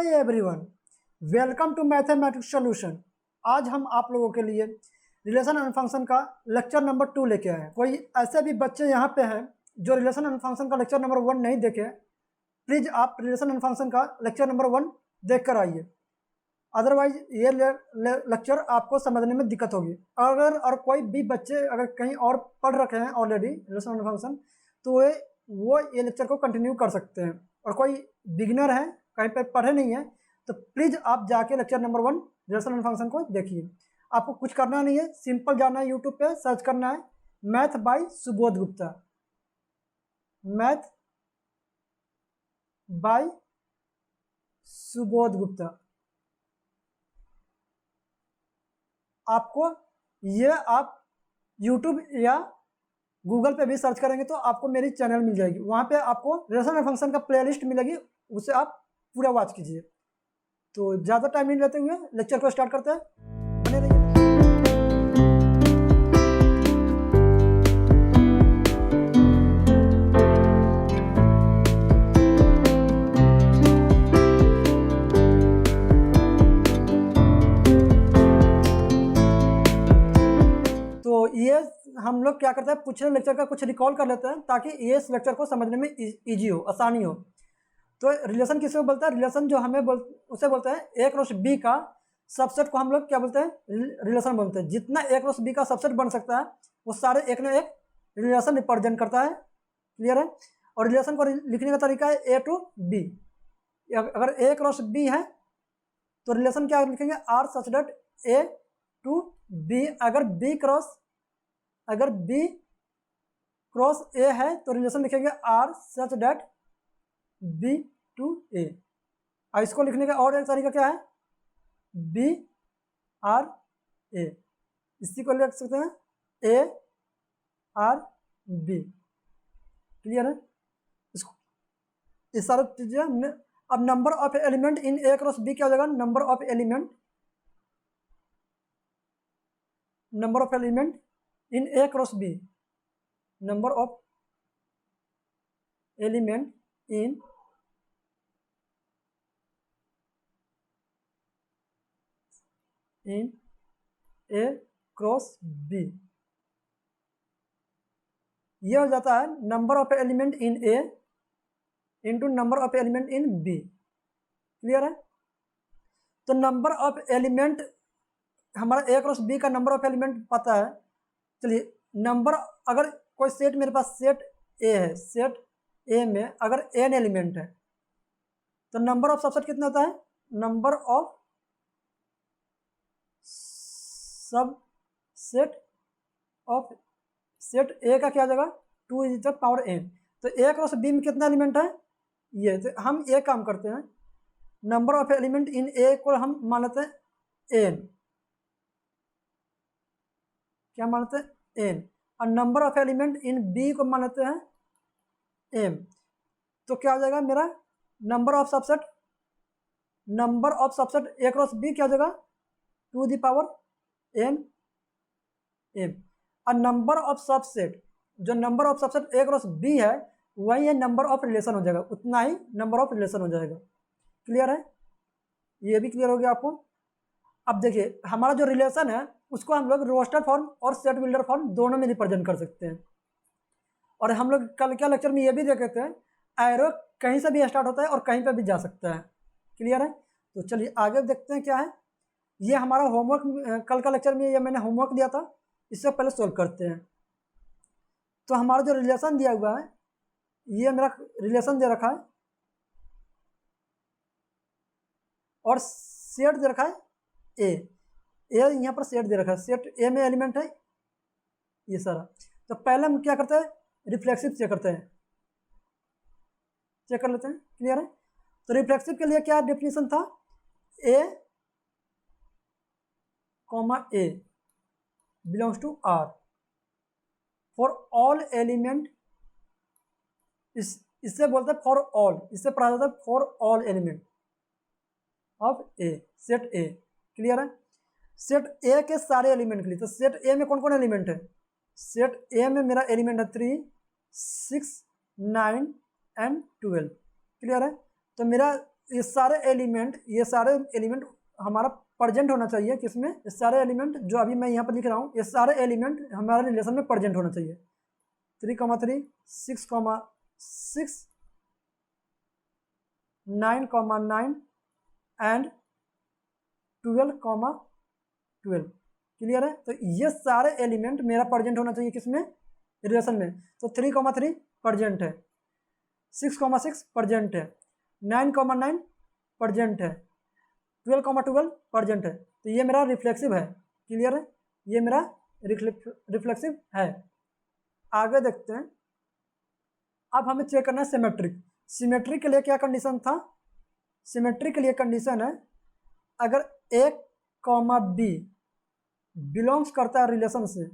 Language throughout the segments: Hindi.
Hi everyone, welcome to mathematics solution. आज हम आप लोगों के लिए रिलेशन एंड फंक्शन का लेक्चर नंबर 2 लेके आए हैं। कोई ऐसे भी बच्चे यहाँ पे हैं जो रिलेशन एंड फंक्शन का लेक्चर नंबर 1 नहीं देखे, प्लीज़ आप रिलेशन एंड फंक्शन का लेक्चर नंबर 1 देख कर आइए, अदरवाइज ये लेक्चर आपको समझने में दिक्कत होगी। अगर और कोई भी बच्चे अगर कहीं और पढ़ रखे हैं ऑलरेडी रिलेशन एंड फंक्शन, तो वो ये लेक्चर को कंटिन्यू कर सकते हैं। और कोई बिगिनर है, कहीं पे पढ़े नहीं है, तो प्लीज़ आप जाके lecture number 1 relation and function को देखिए। आपको कुछ करना नहीं है, सिंपल जाना है, यूट्यूब पे सर्च करना है math bye Subodh Gupta, math bye Subodh Gupta. आपको ये आप यूट्यूब या गूगल पे भी सर्च करेंगे तो आपको मेरी चैनल मिल जाएगी, वहाँ पे आपको रिलेशन एंड फंक्शन का प्लेलिस्ट मिलेगी, उसे आप पूरा वॉच कीजिए। तो ज़्यादा टाइम नहीं लेते हुए लेक्चर को स्टार्ट करते हैं, बने रहिए। तो ये हम लोग क्या करते हैं, पिछले लेक्चर का कुछ रिकॉल कर लेते हैं ताकि ये इस लेक्चर को समझने में ईजी हो, आसानी हो। तो रिलेशन किसको बोलता है? रिलेशन जो हमें उसे बोलते हैं ए क्रॉस बी का सबसेट को हम लोग क्या बोलते हैं? रिलेशन बोलते हैं। जितना ए क्रॉस बी का सबसेट बन सकता है वो सारे एक ना एक रिलेशन रिप्रेजेंट करता है। क्लियर है? और रिलेशन को लिखने का तरीका है ए टू बी। अगर ए क्रॉस बी है तो रिलेशन क्या लिखेंगे? R such that A to B. अगर बी क्रॉस ए है तो रिलेशन लिखेंगे R such that B to A. और इसको लिखने का और एक तरीका क्या है? B R A. इसी को लिख सकते हैं ए आर बी। क्लियर है? इसको इस सारी चीजें हमने। अब number of element in A cross B क्या हो जाएगा? Number of element in A cross B, number of element in A cross B, ये हो जाता है number of element in A into number of element in B. Clear है? तो नंबर ऑफ एलिमेंट हमारा ए क्रॉस बी का नंबर ऑफ एलिमेंट पता है। चलिए, नंबर अगर कोई सेट मेरे पास सेट ए है, सेट ए में अगर एन एलिमेंट है तो नंबर ऑफ सबसेट कितना होता है? नंबर ऑफ सब सेट ऑफ सेट ए का क्या हो जाएगा? 2 इज द पावर एन। तो ए क्रॉस बी में कितना एलिमेंट है? ये। तो हम एक काम करते हैं, नंबर ऑफ एलिमेंट इन ए को हम मान लेते हैं एन। क्या मान लेते हैं? एन। और number of element in B को मान लेते हैं एम। तो क्या हो जाएगा मेरा? Number of subset A cross B क्या हो जाएगा? 2 द पावर एन एम। और नंबर ऑफ सबसेट, जो number of subset A cross B है वही नंबर ऑफ रिलेशन हो जाएगा, उतना ही नंबर ऑफ रिलेशन हो जाएगा। क्लियर है? ये भी क्लियर हो गया आपको। अब देखिए, हमारा जो रिलेशन है उसको हम लोग रोस्टर फॉर्म और सेट बिल्डर फॉर्म दोनों में रिप्रेजेंट कर सकते हैं। और हम लोग कल क्या लेक्चर में ये भी देखे थे, एरो कहीं से भी स्टार्ट होता है और कहीं पर भी जा सकता है। क्लियर है? तो चलिए आगे देखते हैं क्या है। ये हमारा होमवर्क, कल का लेक्चर में ये मैंने होमवर्क दिया था, इससे पहले सोल्व करते हैं। तो हमारा जो रिलेशन दिया हुआ है, ये मेरा रिलेशन दे रखा है और सेट दे रखा है ए यहाँ पर सेट दे रखा है। सेट ए में एलिमेंट है ये सारा। तो पहले हम क्या करते हैं? रिफ्लेक्सिव चेक करते हैं, चेक कर लेते हैं। क्लियर है? तो रिफ्लेक्सिव के लिए क्या डेफिनेशन था? A comma A belongs to R for all element. इससे बोलते हैं फॉर ऑल, इससे पढ़ा जाता है for all element of A, set A. Clear है? सेट ए के सारे एलिमेंट के लिए। तो सेट ए में कौन कौन एलिमेंट है? सेट ए में मेरा एलिमेंट है 3, 6, 9 एंड 12। क्लियर है? तो मेरा ये सारे एलिमेंट हमारा प्रेजेंट होना चाहिए किसमें, ये सारे एलिमेंट जो अभी मैं यहाँ पर लिख रहा हूँ, ये सारे एलिमेंट हमारे रिलेशन में प्रेजेंट होना चाहिए। 3,3, 6,6, 9,9 एंड 12,12। क्लियर है? तो ये सारे एलिमेंट मेरा प्रेजेंट होना चाहिए किसमें, रिलेशन में। तो 3,3 प्रेजेंट है, 6,6 प्रेजेंट है, 9,9 प्रेजेंट है, 12,12 प्रेजेंट है। तो ये मेरा रिफ्लेक्सिव है। क्लियर है? ये मेरा रिफ्लेक्सिव है। आगे देखते हैं। अब हमें चेक करना है सिमेट्रिक। सिमेट्रिक के लिए क्या कंडीशन था? सिमेट्रिक के लिए कंडीशन है अगर ए कॉमा बी बिलोंग्स करता है रिलेशन से,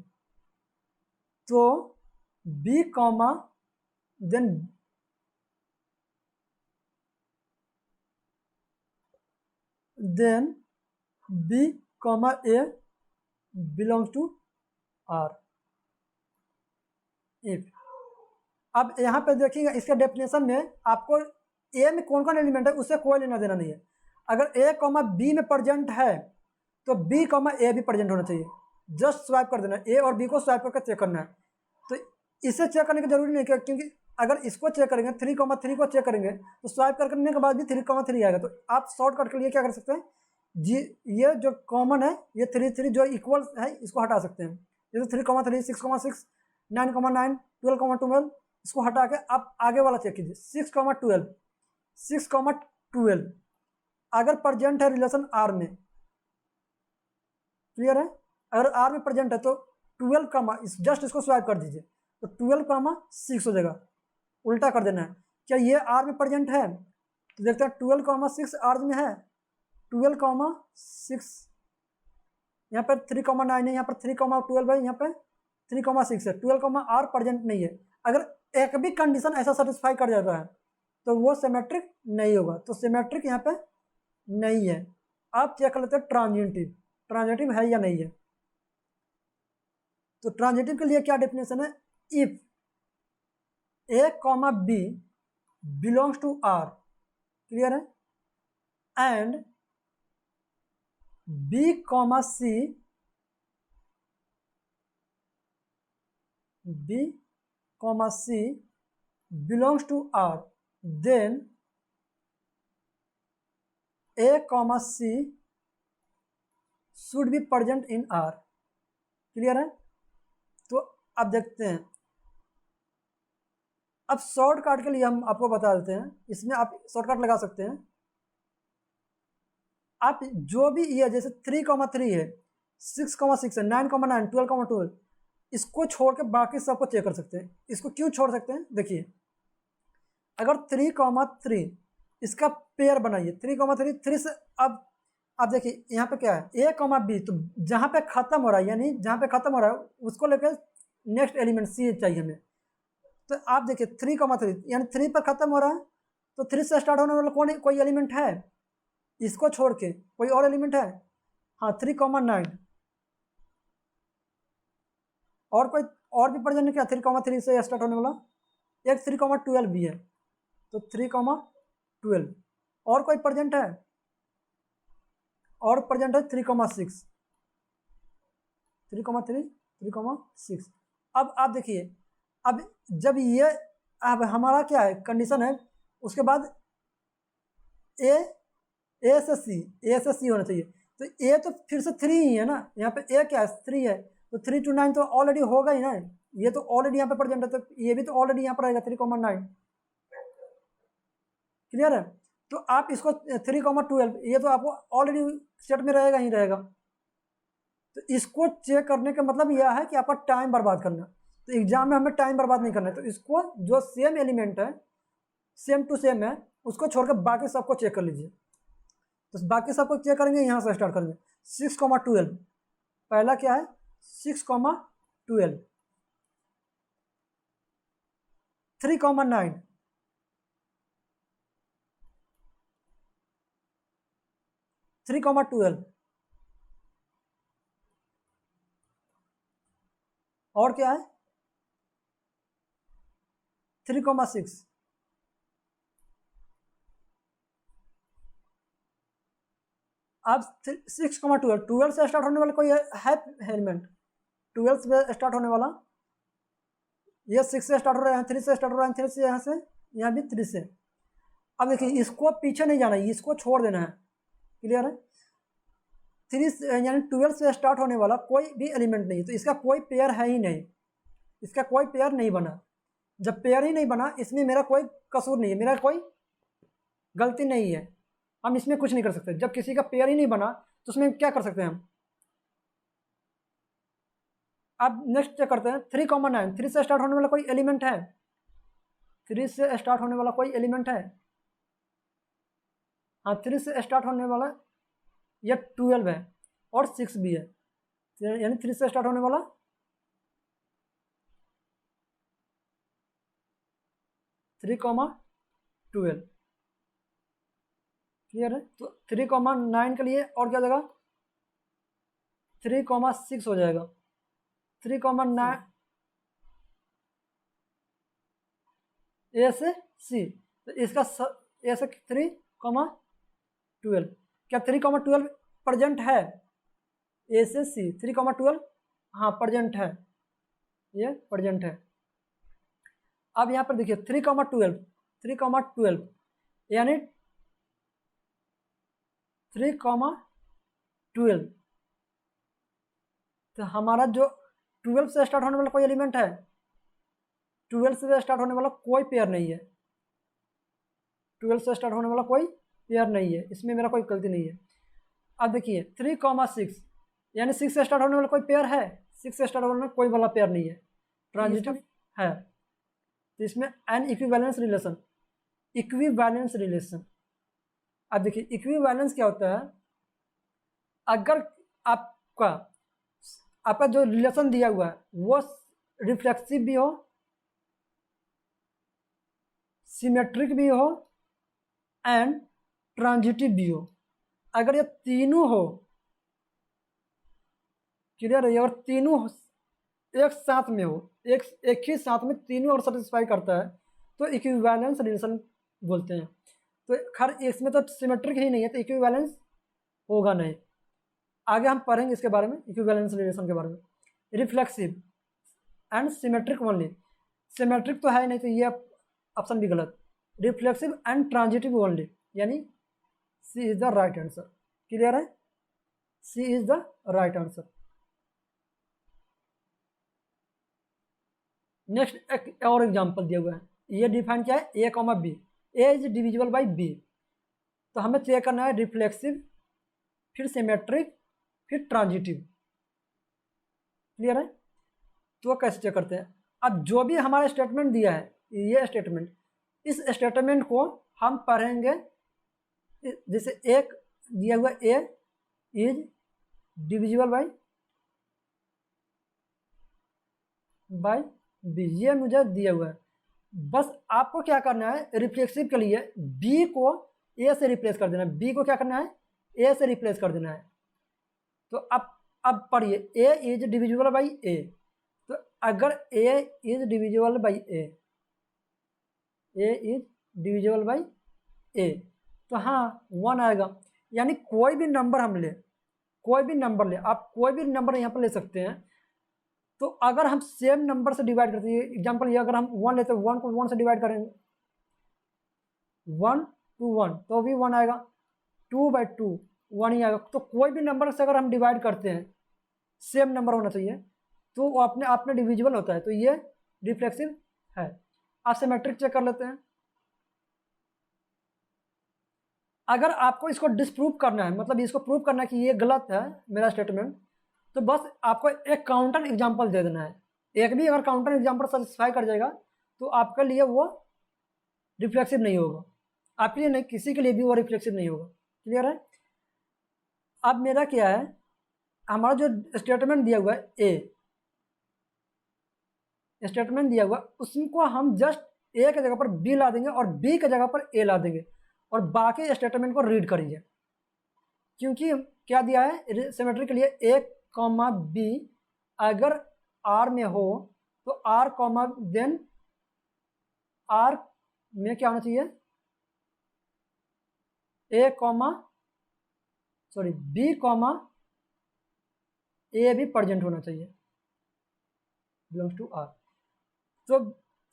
तो B comma then B comma A belongs to R if. अब यहाँ पे देखिएगा इसके डेफिनेशन में आपको ए में कौन कौन एलिमेंट है उससे कोई लेना देना नहीं है। अगर ए कॉमा बी में प्रेजेंट है तो बी कॉमा ए भी प्रेजेंट होना चाहिए। जस्ट स्वाइप कर देना, ए और बी को स्वाइप करके चेक करना है। तो इसे चेक करने की जरूरी नहीं है, क्योंकि अगर इसको चेक करेंगे 3,3 को चेक करेंगे तो स्वाइप करने के बाद भी 3,3 आएगा। तो आप शॉर्टकट के लिए क्या कर सकते हैं, जी ये जो कॉमन है ये 3,3 जो इक्वल है इसको हटा सकते हैं। जैसे 3,3, 6,6, 9,9, 12,12 इसको हटा के आप आगे वाला चेक कीजिए। 6,12, 6,12 अगर प्रेजेंट है रिलेशन आर में। क्लियर है? अगर आर में प्रेजेंट है तो 12, जस्ट इसको स्वाइप कर दीजिए तो 12,6 हो जाएगा। उल्टा कर देना है। क्या ये आर में प्रेजेंट है? तो देखते हैं 12,6 आर में है। 12,6 यहाँ पर 3,9 है, यहाँ पर 3,12 है, यहाँ पे 3,6 है। 12, आर प्रेजेंट नहीं है। अगर एक भी कंडीशन ऐसा सेटिस्फाई कर जाता है तो वो सिमेट्रिक नहीं होगा। तो सिमेट्रिक यहाँ पे नहीं है। आप चेक कर लेते हैं ट्रांजिटिव, ट्रांजिटिव है या नहीं है। तो ट्रांजिटिव के लिए क्या डेफिनेशन है, if A comma B belongs to R, clear है, and B comma C belongs to R, then A comma C should be present in R. Clear है? तो अब देखते हैं। अब शॉर्टकट के लिए हम आपको बता देते हैं, इसमें आप शॉर्टकट लगा सकते हैं। आप जो भी ये जैसे 3,3 है, 6,6 है, 9,9, 12,12 इसको छोड़ के बाकी सबको चेक कर सकते हैं। इसको क्यों छोड़ सकते हैं, देखिए अगर 3,3 इसका पेयर बनाइए, 3,3 3 से अब देखिए यहाँ पे क्या है, ए कॉमा बी, तो जहाँ पे खत्म हो रहा है यानी जहाँ पे खत्म हो रहा है उसको लेकर नेक्स्ट एलिमेंट सी चाहिए हमें। तो आप देखिए 3,3 यानी 3 पर खत्म हो रहा है, तो 3 से स्टार्ट होने वाला कोई एलिमेंट है इसको छोड़ के, कोई और एलिमेंट है? हाँ 3,9 और कोई और भी प्रेजेंट क्या 3,3 से स्टार्ट होने वाला? एक 3,12 भी है, तो 3,12 और कोई प्रेजेंट है? और प्रेजेंट है 3,6, 3,3, 3,6। अब आप देखिए, अब जब ये अब हमारा क्या है कंडीशन है, उसके बाद ए से सी होना चाहिए। तो ए तो फिर से 3 ही है ना, यहाँ पे ए क्या है 3 है, तो 3 to 9 तो ऑलरेडी होगा ही ना, ये तो ऑलरेडी यहाँ पे प्रेजेंट है, तो ये भी तो ऑलरेडी यहाँ पर रहेगा 3,9। क्लियर है? तो आप इसको 3,12 ये तो आपको ऑलरेडी सेट में रहेगा ही रहेगा। तो इसको चेक करने का मतलब यह है कि आपका टाइम बर्बाद करना। तो एग्जाम में हमें टाइम बर्बाद नहीं करना है, तो इसको जो सेम एलिमेंट है सेम टू सेम है उसको छोड़कर बाकी सबको चेक कर लीजिए। तो बाकी सबको चेक करेंगे, यहाँ से स्टार्ट करेंगे। 6,12 पहला क्या है, 6,12, 3,9, 3,12 और क्या है 3,6, अब 6,12 12 से स्टार्ट होने वाला कोई है एलिमेंट? 12 से स्टार्ट होने वाला, ये 6 से स्टार्ट हो रहा है, 3 से स्टार्ट हो रहा है, 3 से यहाँ से, यहाँ भी 3 से। अब देखिए इसको पीछे नहीं जाना है, इसको छोड़ देना है। क्लियर है? 3 यानी 12 से स्टार्ट होने वाला कोई भी एलिमेंट नहीं, तो इसका कोई पेयर है ही नहीं, इसका कोई पेयर नहीं बना। जब पेयर ही नहीं बना, इसमें मेरा कोई कसूर नहीं है, मेरा कोई गलती नहीं है, हम इसमें कुछ नहीं कर सकते। जब किसी का पेयर ही नहीं बना तो उसमें क्या कर सकते हैं हम? अब नेक्स्ट चेक करते हैं 3,9। 3 से स्टार्ट होने वाला कोई एलिमेंट है? 3 से स्टार्ट होने वाला कोई एलिमेंट है? हाँ, 3 से स्टार्ट होने वाला यह 12 है और 6 भी है, यानी 3 से स्टार्ट होने वाला 3,12। क्लियर है? तो 3,9 के लिए और क्या जगह 3,6 हो जाएगा। 3,9 ए से सी, तो इसका ए से 3,12। क्या 3,12 प्रेजेंट है? ए से सी 3,12, हाँ प्रेजेंट है, ये प्रेजेंट है। अब यहाँ पर देखिए 3,12 यानी 3,12, तो हमारा जो 12 से स्टार्ट होने वाला कोई एलिमेंट है? 12 से स्टार्ट होने वाला कोई पेयर नहीं है, 12 से स्टार्ट होने वाला कोई पेयर नहीं है, इसमें मेरा कोई गलती नहीं है। अब देखिए 3,6 यानी 6 से स्टार्ट होने वाला कोई पेयर है? 6 से स्टार्ट होने वाला कोई वाला पेयर नहीं है, ट्रांजिटिव है, तो इसमें N equivalence relation, equivalence relation. अब देखिए इक्विवेलेंस क्या होता है? अगर आपका जो रिलेशन दिया हुआ है वो रिफ्लेक्सिव भी हो, सिमेट्रिक भी हो एंड ट्रांजिटिव भी हो, अगर ये तीनों हो, क्लियर है, और तीनों एक साथ में हो, एक ही साथ में तीनों और सेटिस्फाई करता है, तो इक्विवेलेंस रिलेशन बोलते हैं। तो खैर इसमें तो सिमेट्रिक ही नहीं है, तो इक्विवेलेंस होगा नहीं। आगे हम पढ़ेंगे इसके बारे में, इक्विवेलेंस रिलेशन के बारे में। Reflexive and symmetric only, symmetric तो है नहीं, तो ये ऑप्शन भी गलत। रिफ्लेक्सिव एंड ट्रांजिटिव ओनली, यानी C is the right answer. Clear है? C is the right answer. Next एक और एग्जांपल दिया हुआ है, ये डिफाइन क्या है? A comma B, A is divisible by B, तो हमें चेक करना है रिफ्लेक्सिव, फिर सिमेट्रिक, फिर ट्रांजिटिव। क्लियर है? तो कैसे चेक करते हैं? अब जो भी हमारा स्टेटमेंट दिया है, ये स्टेटमेंट, इस स्टेटमेंट को हम पढ़ेंगे, जैसे एक दिया हुआ ए इज डिविजिबल बाय बी, ये मुझे दिया हुआ है। बस आपको क्या करना है, रिफ्लेक्सिव के लिए बी को ए से रिप्लेस कर देना है, बी को क्या करना है? ए से रिप्लेस कर देना है। तो अब पढ़िए, A is divisible by A, तो अगर A is divisible by A is divisible by A, तो हाँ 1 आएगा। यानी कोई भी नंबर हम ले, कोई भी नंबर ले, आप कोई भी नंबर यहाँ पर ले सकते हैं। तो अगर हम सेम नंबर से डिवाइड करते हैं, एग्जाम्पल ये अगर हम 1 लेते हैं, 1 को 1 से डिवाइड करेंगे, 1 to 1 तो भी 1 आएगा, 2/2 1 ही आएगा। तो कोई भी नंबर से अगर हम डिवाइड करते हैं, सेम नंबर होना चाहिए, तो वो अपने आप में डिविजिबल होता है, तो ये रिफ्लेक्सिव है। आप सिमेट्रिक चेक कर लेते हैं। अगर आपको इसको डिसप्रूव करना है, मतलब इसको प्रूव करना है कि ये गलत है मेरा स्टेटमेंट, तो बस आपको एक काउंटर एग्जांपल दे देना है। एक भी अगर काउंटर एग्जांपल सेटिस्फाई कर जाएगा तो आपके लिए वो रिफ्लेक्सिव नहीं होगा, आपके लिए नहीं, किसी के लिए भी वो रिफ्लेक्सिव नहीं होगा। क्लियर है? अब मेरा क्या है, हमारा जो स्टेटमेंट दिया हुआ है ए, स्टेटमेंट दिया हुआ उसको हम जस्ट ए के जगह पर बी ला देंगे और बी के जगह पर ए ला देंगे, और बाकी स्टेटमेंट को रीड करिए। क्योंकि क्या दिया है सिमेट्री के लिए, ए कॉमा बी अगर आर में हो तो आर कॉमा देन आर में क्या होना चाहिए, ए कॉमा सॉरी बी कॉमा ए भी प्रेजेंट होना चाहिए, बिलोंग्स टू आर। तो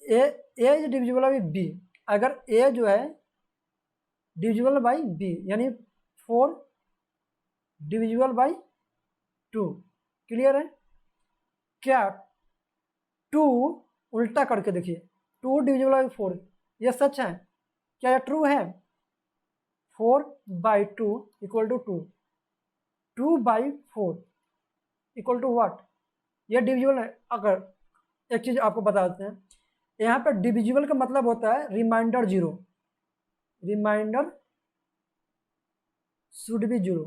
ए इज डिविजिबल बाई बी, अगर ए जो है डिविजिबल बाई बी, यानी 4 डिविजिबल बाई 2, क्लियर है? क्या 2 उल्टा करके देखिए, 2 डिविजिबल बाई 4, यह सच है? क्या यह ट्रू है? 4/2 equal to 2, 2/4 equal to what? यह डिविजिबल है। अगर एक चीज आपको बता देते हैं, यहाँ पर डिविजिबल का मतलब होता है remainder 0, remainder should be 0।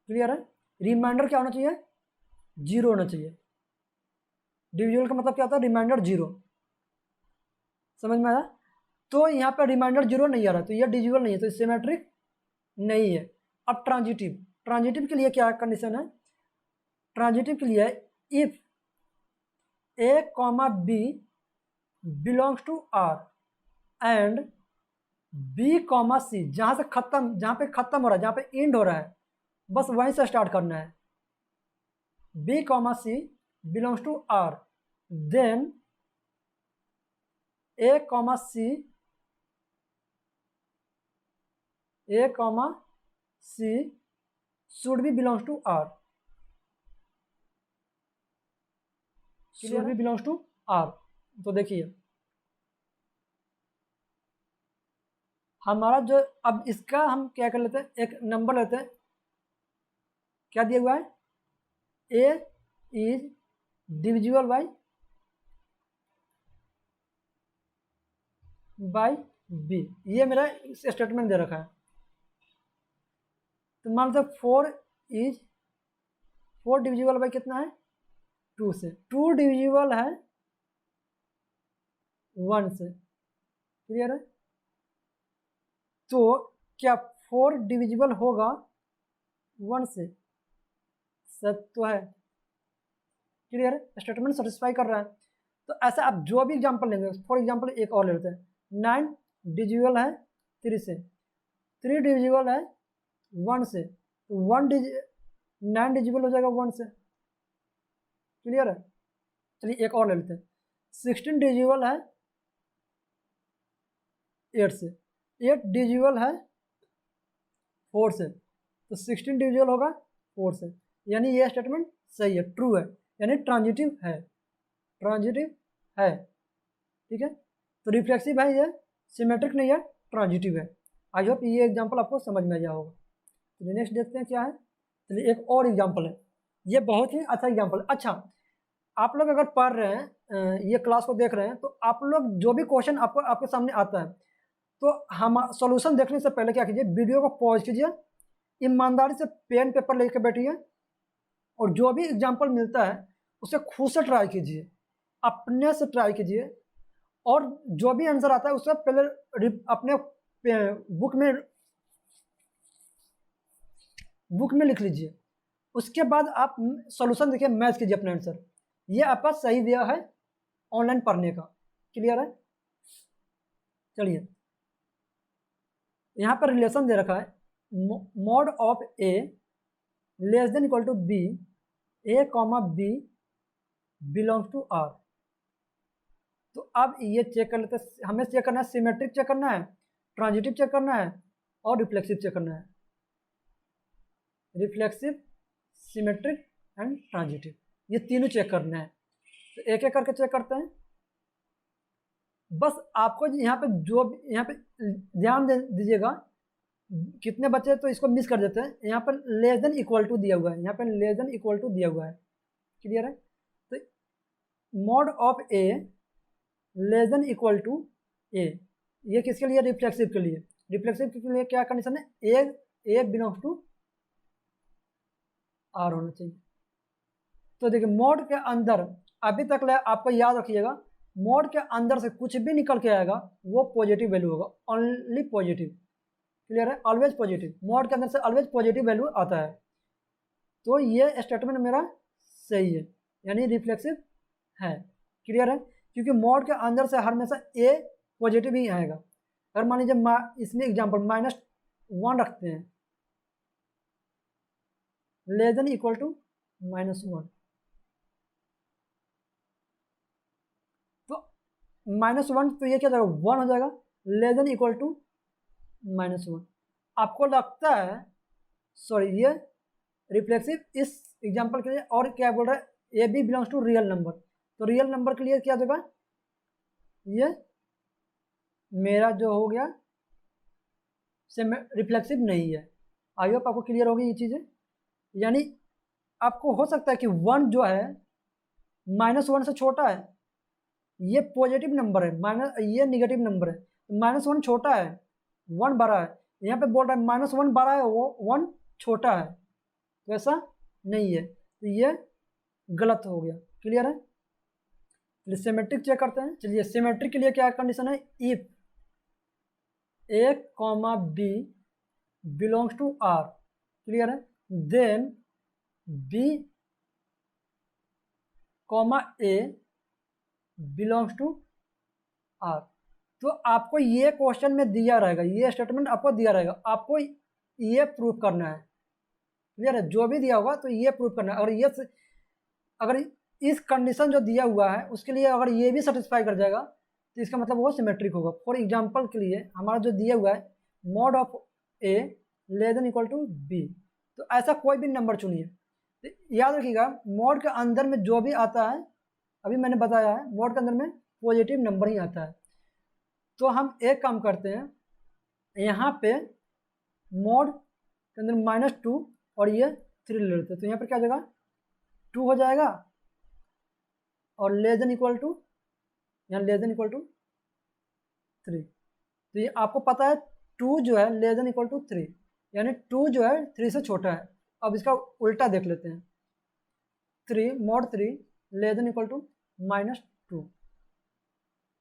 Clear है? रिमाइंडर क्या होना चाहिए? 0 होना चाहिए। डिविजिबल का मतलब क्या होता है? रिमाइंडर 0। समझ में आया? तो यहाँ पर रिमाइंडर 0 नहीं आ रहा, तो यह डिविजिबल नहीं है, तो सिमेट्रिक नहीं है। अब ट्रांजिटिव, ट्रांजिटिव के लिए क्या कंडीशन है? ट्रांजिटिव के लिए if A comma B belongs to R and B comma C, जहां से खत्म, जहां पे खत्म हो रहा है, जहां पे एंड हो रहा है, बस वहीं से स्टार्ट करना है। B comma C belongs to R, then A comma C, A comma C should be belongs to R, should be belongs to R. तो देखिए हमारा जो, अब इसका हम क्या कर लेते हैं, एक नंबर लेते हैं। क्या दिया हुआ है? ए इज डिविजिबल बाई बी, ये मेरा स्टेटमेंट दे रखा है। तो मान लो 4 डिविजिबल बाई कितना है? 2 से। 2 डिविजिबल है 1 से, क्लियर है? तो क्या 4 डिविजिबल होगा 1 से? सच तो है, क्लियर है? स्टेटमेंट सेटिस्फाई कर रहा है। तो ऐसा आप जो भी एग्जांपल लेंगे, फॉर एग्जांपल एक और लेते हैं, 9 डिविजिबल है 3 से, 3 डिविजिबल है 1 से, तो 9 डिविजिबल हो जाएगा 1 से, क्लियर है? चलिए एक और ले लेते हैं, 16 डिविजिबल है 8 से, 8 डिविजिबल है 4 से, तो 16 डिविजिबल होगा 4 से, यानी ये स्टेटमेंट सही है, ट्रू है, यानी ट्रांजिटिव है, ट्रांजिटिव है। ठीक है? तो रिफ्लेक्सिव है ये, सिमेट्रिक नहीं है, ट्रांजिटिव है। आई होप ये एग्जांपल आपको समझ में आ गया होगा। तो नेक्स्ट देखते हैं क्या है। चलिए एक और एग्जांपल है, ये बहुत ही अच्छा एग्जांपल है। अच्छा, आप लोग अगर पढ़ रहे हैं, ये क्लास को देख रहे हैं, तो आप लोग जो भी क्वेश्चन आपको आपके सामने आता है, तो हम सॉल्यूशन देखने से पहले क्या कीजिए, वीडियो को पॉज कीजिए, ईमानदारी से पेन पेपर लेकर बैठिए, और जो भी एग्जाम्पल मिलता है उसे खुद से ट्राई कीजिए, अपने से ट्राई कीजिए, और जो भी आंसर आता है उससे पहले अपने बुक में लिख लीजिए, उसके बाद आप सॉल्यूशन देखिए, मैच कीजिए अपना आंसर। ये आपका सही वे है ऑनलाइन पढ़ने का, क्लियर है? चलिए यहाँ पर रिलेशन दे रखा है, mod of A less than equal to B, A comma B belongs to R. तो अब ये चेक कर लेते हैं, हमें चेक करना है, सिमेट्रिक चेक करना है, ट्रांजिटिव चेक करना है, और रिफ्लेक्सिव चेक करना है। रिफ्लेक्सिव, सिमेट्रिक एंड ट्रांजिटिव, ये तीनों चेक करना है। तो एक एक करके चेक करते हैं। बस आपको यहाँ पे यहाँ पे ध्यान दीजिएगा, कितने बच्चे तो इसको मिस कर देते हैं। यहाँ पर लेस देन इक्वल टू दिया हुआ है, यहाँ पर लेस देन इक्वल टू दिया हुआ है, क्लियर है? तो mod of A less than equal to A, ये किसके लिए? रिफ्लेक्सिव के लिए। रिफ्लेक्सिव के लिए क्या कंडीशन है? ए बिलोंग्स टू आर होना चाहिए। तो देखिए मोड के अंदर, अभी तक आपको याद रखिएगा, मोड के अंदर से कुछ भी निकल के आएगा वो पॉजिटिव वैल्यू होगा, ओनली पॉजिटिव, क्लियर है? ऑलवेज पॉजिटिव, मोड के अंदर से ऑलवेज पॉजिटिव वैल्यू आता है। तो ये स्टेटमेंट मेरा सही है, यानी रिफ्लेक्सिव है, क्लियर है? क्योंकि मॉड के अंदर से हमेशा ए पॉजिटिव ही आएगा। अगर मान लीजिए इसमें एग्जाम्पल -1 रखते हैं, लेस देन इक्वल टू -1, तो -1 तो ये क्या जाएगा 1 हो जाएगा, लेस देन इक्वल टू -1। आपको लगता है सॉरी ये रिफ्लेक्सिव इस एग्जांपल के लिए, और क्या बोल रहा है A B belongs to real number, तो रियल नंबर के लिए क्या होगा, ये मेरा जो हो गया रिफ्लेक्सिव नहीं है। आई होप आपको क्लियर होगी ये चीज़ें। यानी आपको हो सकता है कि 1 जो है -1 से छोटा है, ये पॉजिटिव नंबर है, ये निगेटिव नंबर है, -1 छोटा है 1 बड़ा है। यहाँ पे बोल रहा है -1 बड़ा है, वो 1 छोटा है, तो ऐसा नहीं है, तो ये गलत हो गया। क्लियर है? चलिए सिमेट्रिक चेक करते हैं। चलिए सिमेट्रिक के लिए क्या कंडीशन है, if A comma B belongs to R, clear है, then B comma A belongs to R. तो आपको ये क्वेश्चन में दिया रहेगा, ये स्टेटमेंट आपको दिया रहेगा, आपको ये प्रूफ करना है। क्लियर है? जो भी दिया होगा तो ये प्रूफ करना है। अगर इस कंडीशन जो दिया हुआ है उसके लिए अगर ये भी सेटिस्फाई कर जाएगा तो इसका मतलब वो सिमेट्रिक होगा। फॉर एग्जांपल के लिए हमारा जो दिया हुआ है mod of A less than equal to B, तो ऐसा कोई भी नंबर चुनिए। तो याद रखिएगा मॉड के अंदर में जो भी आता है, अभी मैंने बताया है मॉड के अंदर में पॉजिटिव नंबर ही आता है। तो हम एक काम करते हैं, यहाँ पे मॉड के अंदर -2 और ये 3 ले लेते हैं, तो यहाँ पर क्या हो जाएगा 2 हो जाएगा, और लेस देन इक्वल टू, यहाँ लेस देन इक्वल टू 3। तो ये आपको पता है 2 जो है लेस देन इक्वल टू 3, यानी 2 जो है 3 से छोटा है। अब इसका उल्टा देख लेते हैं, 3 mod 3 less than equal to -2,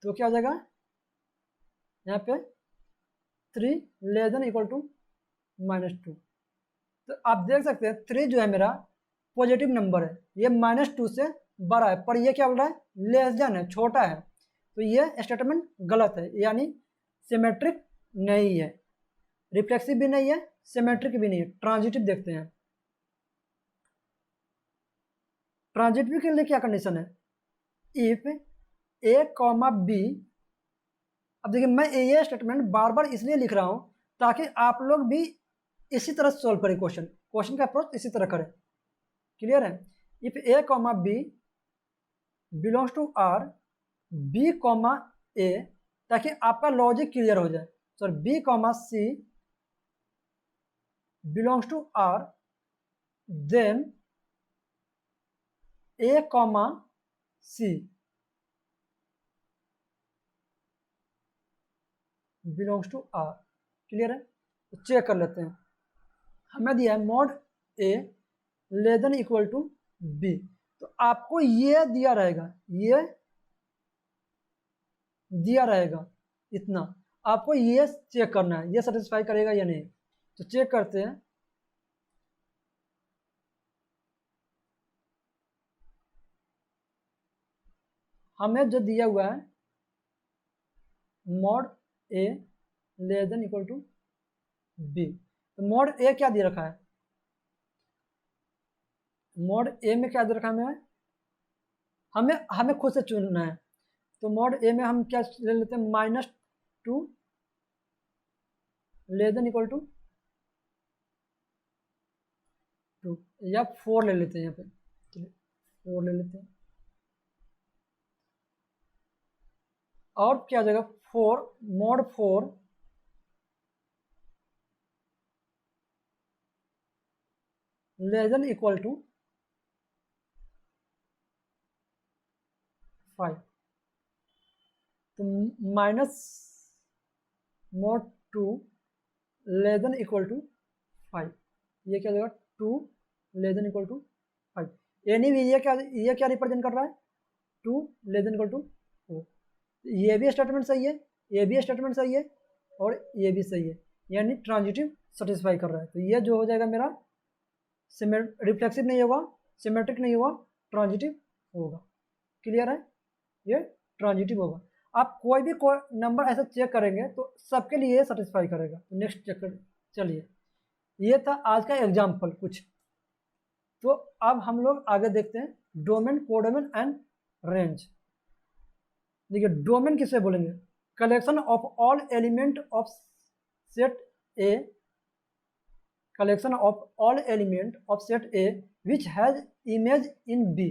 तो क्या हो जाएगा यहाँ पे 3 लेस देन इक्वल टू -2। तो आप देख सकते हैं 3 जो है मेरा पॉजिटिव नंबर है, ये -2 से बड़ा है, पर ये क्या बोल रहा है लेस देन है, छोटा है, तो ये स्टेटमेंट गलत है, यानी सिमेट्रिक नहीं है, रिफ्लेक्सिव भी नहीं है, सिमेट्रिक भी नहीं है। ट्रांजिटिव देखते हैं। ट्रांजिटिव के लिए क्या कंडीशन है, इफ ए कॉमा बी। अब देखिए मैं ये स्टेटमेंट बार बार इसलिए लिख रहा हूं ताकि आप लोग भी इसी तरह सॉल्व करें, क्वेश्चन का अप्रोच इसी तरह करें। क्लियर है? If A comma B belongs to R, B comma A, ताकि आपका लॉजिक क्लियर हो जाए। Sir B comma C belongs to R, then A comma C belongs to R. Clear है? तो चेक कर लेते हैं। हमें दिया है mod A less than equal to B, तो आपको ये दिया रहेगा, ये दिया रहेगा इतना, आपको ये चेक करना है ये सेटिस्फाई करेगा या नहीं। तो चेक करते हैं। हमें जो दिया हुआ है mod A less than equal to B, तो मॉड ए क्या दे रखा है, मॉड ए में क्या दे रखा है हमें हमें खुद से चुनना है। तो मॉड ए में हम क्या ले लेते हैं -2 लेस देन इक्वल टू 2, या 4 ले लेते हैं, यहाँ पे 4 ले लेते हैं, और क्या हो जाएगा 4 mod 4 less than equal to 5, तो minus mod 2 less than equal to 5, ये क्या हो जाएगा 2 लेस देन इक्वल टू 5, यानी ये क्या रिप्रेजेंट कर रहा है 2 लेस देन इक्वल टू 4। ये भी स्टेटमेंट सही है, ये भी स्टेटमेंट सही है, और ये भी सही है, यानी ट्रांजिटिव सेटिस्फाई कर रहा है। तो ये जो हो जाएगा मेरा रिफ्लेक्सिव नहीं होगा, सिमेट्रिक नहीं होगा, ट्रांजिटिव होगा। क्लियर है? ये ट्रांजिटिव होगा। आप कोई भी नंबर ऐसा चेक करेंगे तो सबके लिए ये सेटिस्फाई करेगा। तो नेक्स्ट चेक कर, चलिए ये था आज का एग्जाम्पल कुछ। तो अब हम लोग आगे देखते हैं डोमेन, कोडोमेन एंड रेंज। देखिए डोमेन किसे बोलेंगे? Collection of all element of set A, collection of all element of set A which has image in B.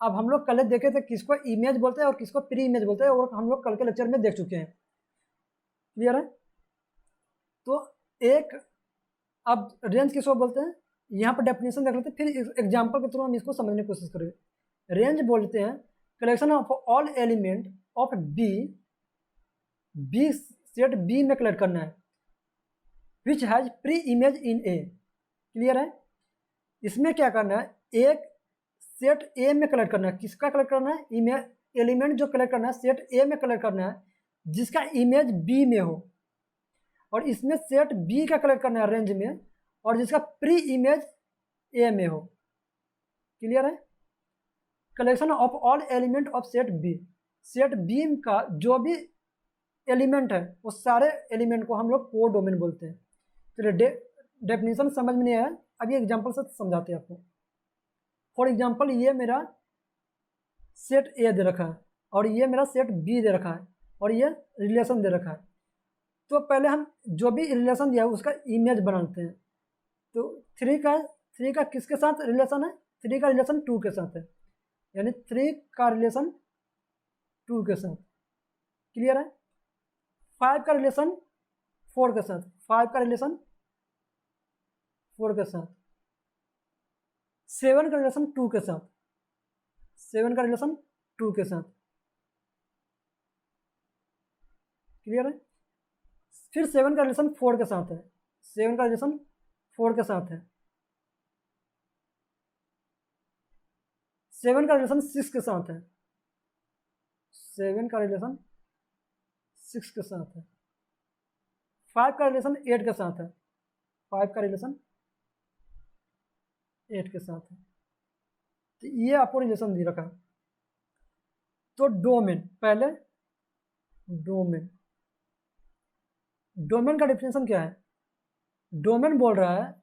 अब हम लोग कल देखे थे किसको इमेज बोलते हैं और किसको प्री इमेज बोलते हैं, और हम लोग कल के लेक्चर में देख चुके हैं। क्लियर है? तो एक अब रेंज किसको बोलते हैं, यहाँ पर डेफिनेशन देख लेते हैं, फिर एग्जाम्पल के थ्रू हम इसको समझने की कोशिश करेंगे। रेंज बोलते हैं collection of all element of B, B set B में कलेक्ट करना है, which has pre image in A. Clear है? इसमें क्या करना है, एक सेट ए में कलेक्ट करना है। किसका कलेक्ट करना है? इमेज एलिमेंट जो कलेक्ट करना है सेट ए में कलेक्ट करना है जिसका इमेज बी में हो, और इसमें सेट बी का कलेक्ट करना है रेंज में, और जिसका प्री इमेज ए में हो। क्लियर है? Collection of all element of set B, set B का जो भी एलिमेंट है वो सारे एलिमेंट को हम लोग कोडोमेन बोलते हैं। चलिए डेफिनेशन समझ में नहीं आया, अभी एग्जांपल से समझाते हैं आपको। फॉर एग्जांपल ये मेरा सेट ए दे रखा है और ये मेरा सेट बी दे रखा है और ये रिलेशन दे रखा है। तो पहले हम जो भी रिलेशन दिया है उसका इमेज बनाते हैं। तो थ्री का किसके साथ रिलेशन है? थ्री का रिलेशन टू के साथ है, यानी थ्री का रिलेशन टू के साथ। क्लियर है? फाइव का रिलेशन फोर के साथ, फाइव का रिलेशन फोर के साथ। सेवन का रिलेशन टू के साथ, सेवन का रिलेशन टू के साथ। क्लियर है? फिर सेवन का रिलेशन फोर के साथ है, सेवन का रिलेशन फोर के साथ है। सेवन का रिलेशन सिक्स के साथ है, सेवन का रिलेशन सिक्स के साथ है। फाइव का रिलेशन एट के साथ है, फाइव का रिलेशन एट के साथ है। तो ये आपको रिलेशन दे रखा है। तो डोमेन, पहले डोमेन, डोमेन का डेफिनेशन क्या है? डोमेन बोल रहा है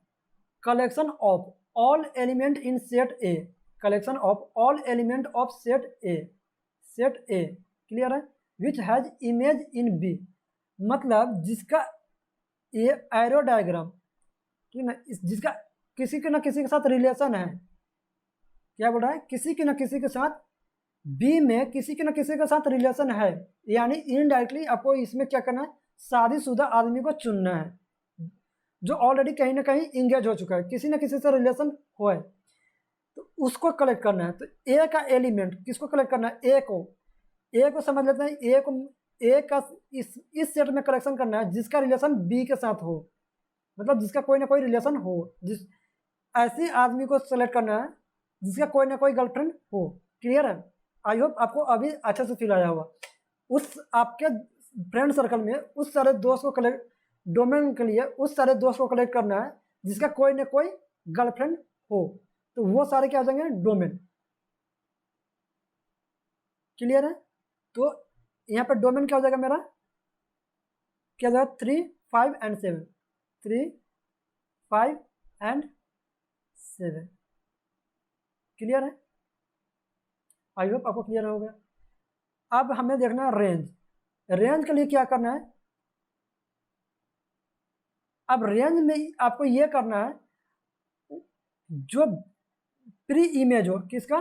collection of all element in set A, collection of all element of set A, set A. Clear है? Which has image in B, मतलब जिसका ये एरो डायग्राम, ठीक है, जिसका किसी के ना किसी के साथ रिलेशन है। क्या बोल रहा है? किसी के ना किसी के साथ बी में किसी के ना किसी के साथ रिलेशन है, यानी इनडायरेक्टली आपको इसमें क्या करना है, शादीशुदा आदमी को चुनना है जो ऑलरेडी कहीं ना कहीं इंगेज हो चुका है, किसी ना किसी से रिलेशन हो है, तो उसको कलेक्ट करना है। तो ए का एलिमेंट किसको कलेक्ट करना है? ए को, ए को समझ लेते हैं। ए को, ए का इस सेट में कलेक्शन करना है जिसका रिलेशन बी के साथ हो, मतलब जिसका कोई ना कोई रिलेशन हो, जिस ऐसे आदमी को सेलेक्ट करना है जिसका कोई ना कोई गर्लफ्रेंड हो। क्लियर है? आई होप आपको अभी अच्छे से फील आया होगा। उस आपके फ्रेंड सर्कल में उस सारे दोस्त को कलेक्ट, डोमेन के लिए उस सारे दोस्त को कलेक्ट करना है जिसका कोई ना कोई गर्लफ्रेंड हो, तो वो सारे क्या हो जाएंगे? डोमेन। क्लियर है? तो यहाँ पर डोमेन क्या हो जाएगा मेरा? क्या हो जाएगा? 3, 5 एंड 7, 3, 5 एंड 7। क्लियर है? आई होप आपको क्लियर हो गया। अब हमें देखना है रेंज। रेंज के लिए क्या करना है? अब रेंज में आपको ये करना है जो प्री इमेज हो, किसका?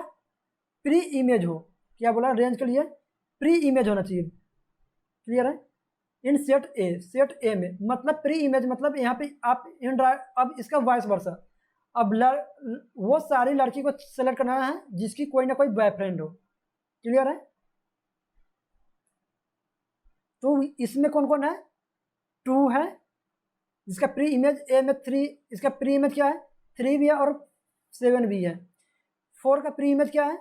प्री इमेज हो। क्या बोला? रेंज के लिए प्री इमेज होना चाहिए। क्लियर है? इन सेट ए, सेट ए में मतलब प्री इमेज, मतलब यहाँ पे आप अब इसका वाइस वर्सा, अब वो सारी लड़की को सेलेक्ट करना है जिसकी कोई ना कोई बॉयफ्रेंड हो। क्लियर है? तो इसमें कौन कौन है? 2 है जिसका प्री इमेज ए में 3, इसका प्री इमेज क्या है? 3 भी है और 7 भी है। 4 का प्री इमेज क्या है?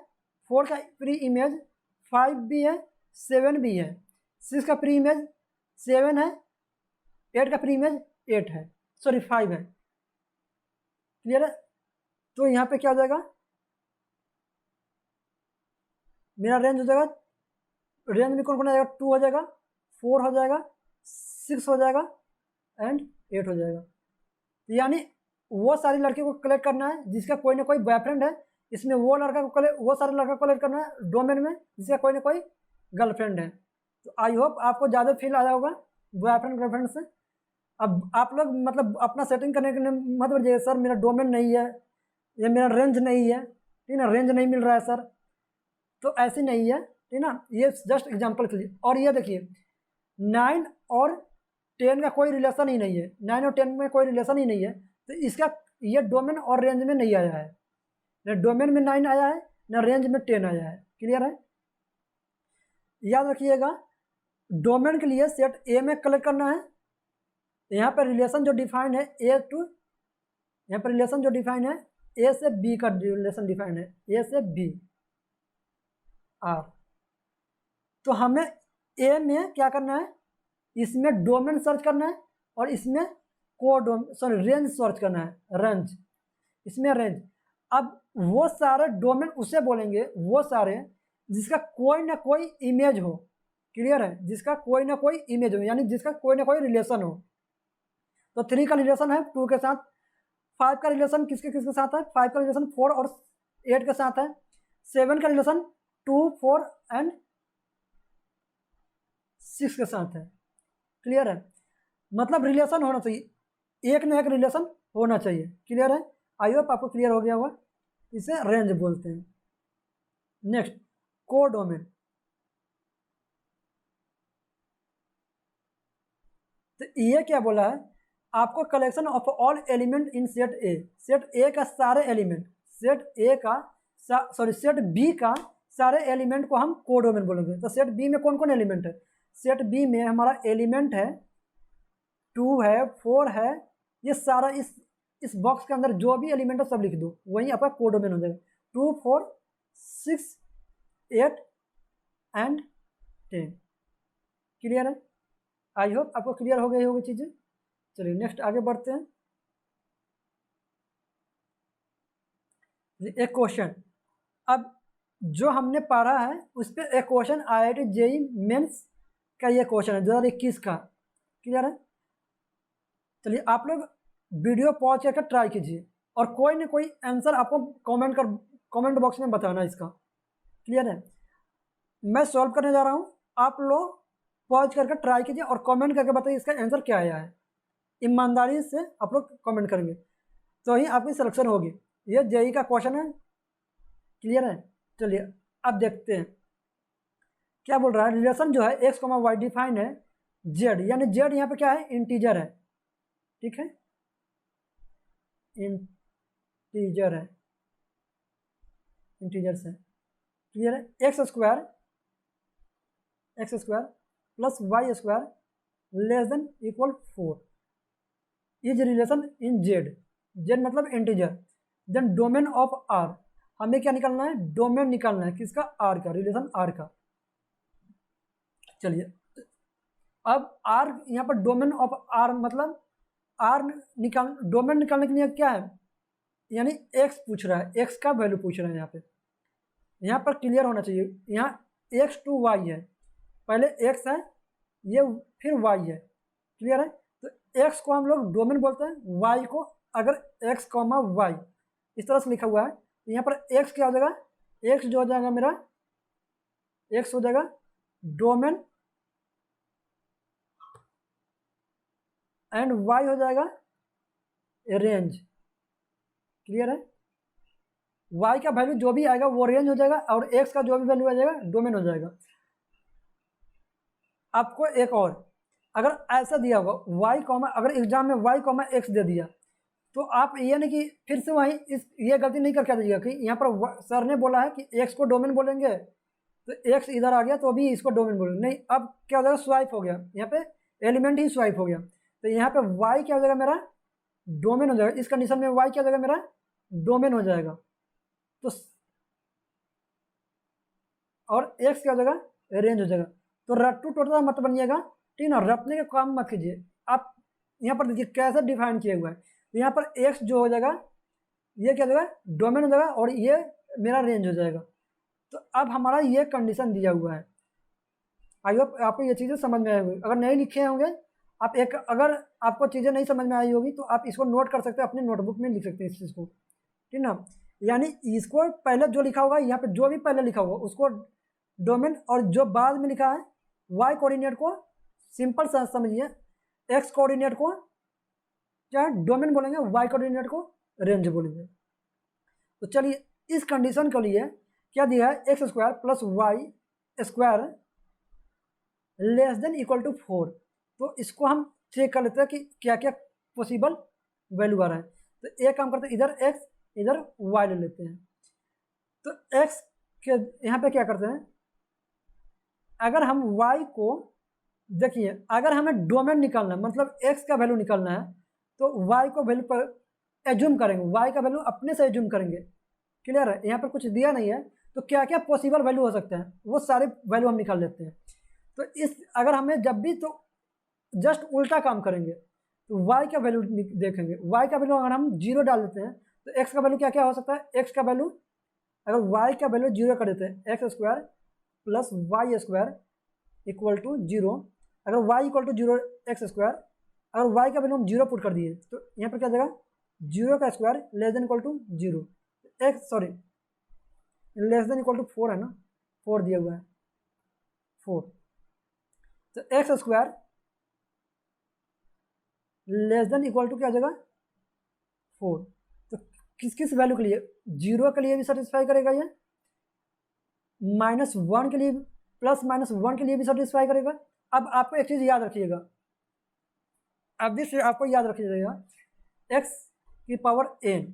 4 का प्री इमेज 5 भी है, 7 भी है। 6 का प्री इमेज 7 है, 8 का प्री इमेज 8 है, सॉरी 5 है। क्लियर है? तो यहाँ पे क्या हो जाएगा? मेरा रेंज हो जाएगा रेंज में कौन कौन आ जाएगा, 2 हो जाएगा, 4 हो जाएगा, 6 हो जाएगा एंड 8 हो जाएगा। यानी वो सारी लड़कियों को कलेक्ट करना है जिसका कोई ना कोई बॉयफ्रेंड है, इसमें वो सारे लड़का को कलेक्ट करना है डोमेन में जिसका कोई ना कोई गर्लफ्रेंड है। तो आई होप आपको ज़्यादा फील आया होगा बॉयफ्रेंड गर्लफ्रेंड से। अब आप लोग मतलब अपना सेटिंग करने के लिए मत बोलिए सर मेरा डोमेन नहीं है या मेरा रेंज नहीं है, ठीक ना, रेंज नहीं मिल रहा है सर, तो ऐसे नहीं है, ठीक ना, ये जस्ट एग्जांपल के लिए। और ये देखिए 9 और 10 का कोई रिलेशन ही नहीं है, 9 और 10 में कोई रिलेशन ही नहीं है, तो इसका ये डोमेन और रेंज में नहीं आया है, न डोमेन में 9 आया है न रेंज में 10 आया है। क्लियर है? याद रखिएगा डोमेन के लिए सेट ए में कलेक्ट करना है। यहाँ पर रिलेशन जो डिफाइन है ए टू, यहाँ पर रिलेशन जो डिफाइन है ए से बी का रिलेशन डिफाइन है, ए से बी आर। तो हमें ए में क्या करना है, इसमें डोमेन सर्च करना है और इसमें रेंज सर्च करना है, रेंज, इसमें रेंज। अब वो सारे डोमेन उसे बोलेंगे, वो सारे जिसका कोई ना कोई इमेज हो। क्लियर है? जिसका कोई ना कोई इमेज हो, यानी जिसका कोई ना कोई रिलेशन हो। तो 3 का रिलेशन है 2 के साथ, 5 का रिलेशन किसके किसके साथ है, 5 का रिलेशन 4 और 8 के साथ है, 7 का रिलेशन 2, 4 एंड 6 के साथ है। क्लियर है? मतलब रिलेशन होना चाहिए, एक ना एक रिलेशन होना चाहिए। क्लियर है? आई होप आपको क्लियर हो गया होगा। इसे रेंज बोलते हैं। Next codomain. तो ये क्या बोला है, आपको collection of all element in set A, set ए का सारे एलिमेंट, सेट ए का सेट बी का सारे एलिमेंट को हम कोडोमेन बोलेंगे। तो सेट बी में कौन कौन एलिमेंट है, सेट बी में हमारा एलिमेंट है 2 है, 4 है, ये सारा इस बॉक्स के अंदर जो भी एलिमेंट है सब लिख दो, वही आपका कोडोमेन हो जाएगा। 2, 4, 6, 8 एंड 10। क्लियर है? आई होप आपको क्लियर हो गई होगी चीज़ें। चलिए नेक्स्ट आगे बढ़ते हैं। एक क्वेश्चन, अब जो हमने पढ़ा है उस पर एक क्वेश्चन IIT JEE मेंस का ये क्वेश्चन है 2021 का। क्लियर है? चलिए आप लोग वीडियो पॉज करके ट्राई कीजिए और कोई ना कोई आंसर आपको कमेंट बॉक्स में बताना इसका। क्लियर है? मैं सॉल्व करने जा रहा हूँ, आप लोग पॉज करके ट्राई कीजिए और कमेंट करके बताइए इसका आंसर क्या आया है। ईमानदारी से आप लोग कमेंट करेंगे तो ही आपकी सिलेक्शन होगी। ये JEE का क्वेश्चन है। क्लियर है? चलिए अब देखते हैं क्या बोल रहा है। रिलेशन जो है x, y डिफाइन है z, यानी z यहाँ पे क्या है, इंटीजर है। ठीक है, इंटीजर है, इंटीजर से। क्लियर है? X square plus y square less than equal 4 is relation in Z, Z मतलब integer. Then domain of R, हमें क्या निकालना है, डोमेन निकालना है किसका, आर का, रिलेशन आर का। चलिए अब आर यहाँ पर डोमेन ऑफ आर मतलब आर डोमेन निकालने के लिए क्या है, यानी एक्स पूछ रहा है, एक्स का वैल्यू पूछ रहा है। यहाँ पर क्लियर होना चाहिए, यहाँ एक्स टू वाई है, पहले एक्स है ये फिर वाई है। क्लियर है? तो एक्स को हम लोग डोमेन बोलते हैं, वाई को अगर एक्स कॉमा वाई इस तरह से लिखा हुआ है तो यहाँ पर एक्स क्या हो जाएगा, एक्स जो हो जाएगा मेरा, एक्स हो जाएगा डोमेन एंड वाई हो जाएगा रेंज। क्लियर है? वाई का वैल्यू जो भी आएगा वो रेंज हो जाएगा और एक्स का जो भी वैल्यू आ जाएगा डोमेन हो जाएगा। आपको एक और अगर ऐसा दिया होगा वाई कॉमा, अगर एग्जाम में वाई कॉमा एक्स दे दिया तो आप ये नहीं कि फिर से वहीं ये गलती नहीं करके दीजिएगा कि यहाँ पर सर ने बोला है कि एक्स को डोमेन बोलेंगे तो एक्स इधर आ गया तो अभी इसको डोमेन बोलेंगे, नहीं, अब क्या हो जाएगा, स्वाइप हो गया, यहाँ पे एलिमेंट ही स्वाइप हो गया। तो यहाँ पे वाई क्या हो जाएगा मेरा, डोमेन हो जाएगा। इस कंडीशन में वाई क्या हो जाएगा मेरा, डोमेन हो जाएगा। तो और एक्स क्या हो जाएगा, रेंज हो जाएगा। तो रट्टू टोटल मत बनिएगा, ठीक ना, रटने का काम मत कीजिए। आप यहाँ पर देखिए कैसे डिफाइन किया हुआ है। तो यहाँ पर एक्स जो हो जाएगा ये क्या हो जाएगा, डोमेन हो जाएगा और ये मेरा रेंज हो जाएगा। तो अब हमारा ये कंडीशन दिया हुआ है, आई होप आपको ये चीज़ें समझ में आई होगी। अगर नहीं लिखे होंगे आप अगर आपको चीज़ें नहीं समझ में आई होगी तो आप इसको नोट कर सकते हैं, अपनी नोटबुक में लिख सकते हैं इस चीज़ को, ठीक ना। यानी इसको पहले जो लिखा होगा यहाँ पे, जो भी पहले लिखा होगा उसको डोमेन, और जो बाद में लिखा है वाई कोऑर्डिनेट को सिंपल समझिए, एक्स कोऑर्डिनेट को क्या डोमेन बोलेंगे, वाई कोऑर्डिनेट को रेंज बोलेंगे। तो चलिए इस कंडीशन के लिए क्या दिया है, x square plus y square less than equal to 4। तो इसको हम चेक कर लेते हैं कि क्या क्या पॉसिबल वैल्यू आ रहा है। तो एक काम करते हैं, इधर एक्स इधर वाई ले लेते हैं। तो एक्स के यहाँ पे क्या करते हैं, अगर हम वाई को देखिए, अगर हमें डोमेन निकालना है मतलब एक्स का वैल्यू निकालना है तो वाई को वैल्यू पर एज्यूम करेंगे, वाई का वैल्यू अपने से एज्यूम करेंगे। क्लियर है, यहाँ पर कुछ दिया नहीं है तो क्या क्या पॉसिबल वैल्यू हो सकता है वो सारे वैल्यू हम निकाल लेते हैं। तो इस अगर हमें जब भी तो जस्ट उल्टा काम करेंगे, तो वाई का वैल्यू देखेंगे, वाई का वैल्यू अगर हम 0 डाल देते हैं तो एक्स का वैल्यू क्या क्या हो सकता है, एक्स का वैल्यू अगर वाई का वैल्यू 0 कर देते हैं, x square plus y square equal to 0। अगर y equal to 0 x square, अगर वाई का वैल्यू हम 0 पुट कर दिए तो यहाँ पर क्या जाएगा, 0 का square less than equal to 0, x sorry less than equal to 4 है ना, 4 दिया हुआ है 4। तो x square less than equal to क्या जगह 4। तो किस किस वैल्यू के लिए, 0 के लिए भी सेटिस्फाई करेगा ये, -1 के लिए, +-1 के लिए भी सेटिस्फाई करेगा। अब आपको एक चीज़ याद रखिएगा, अब से आपको याद रखिएगा, x की पावर n,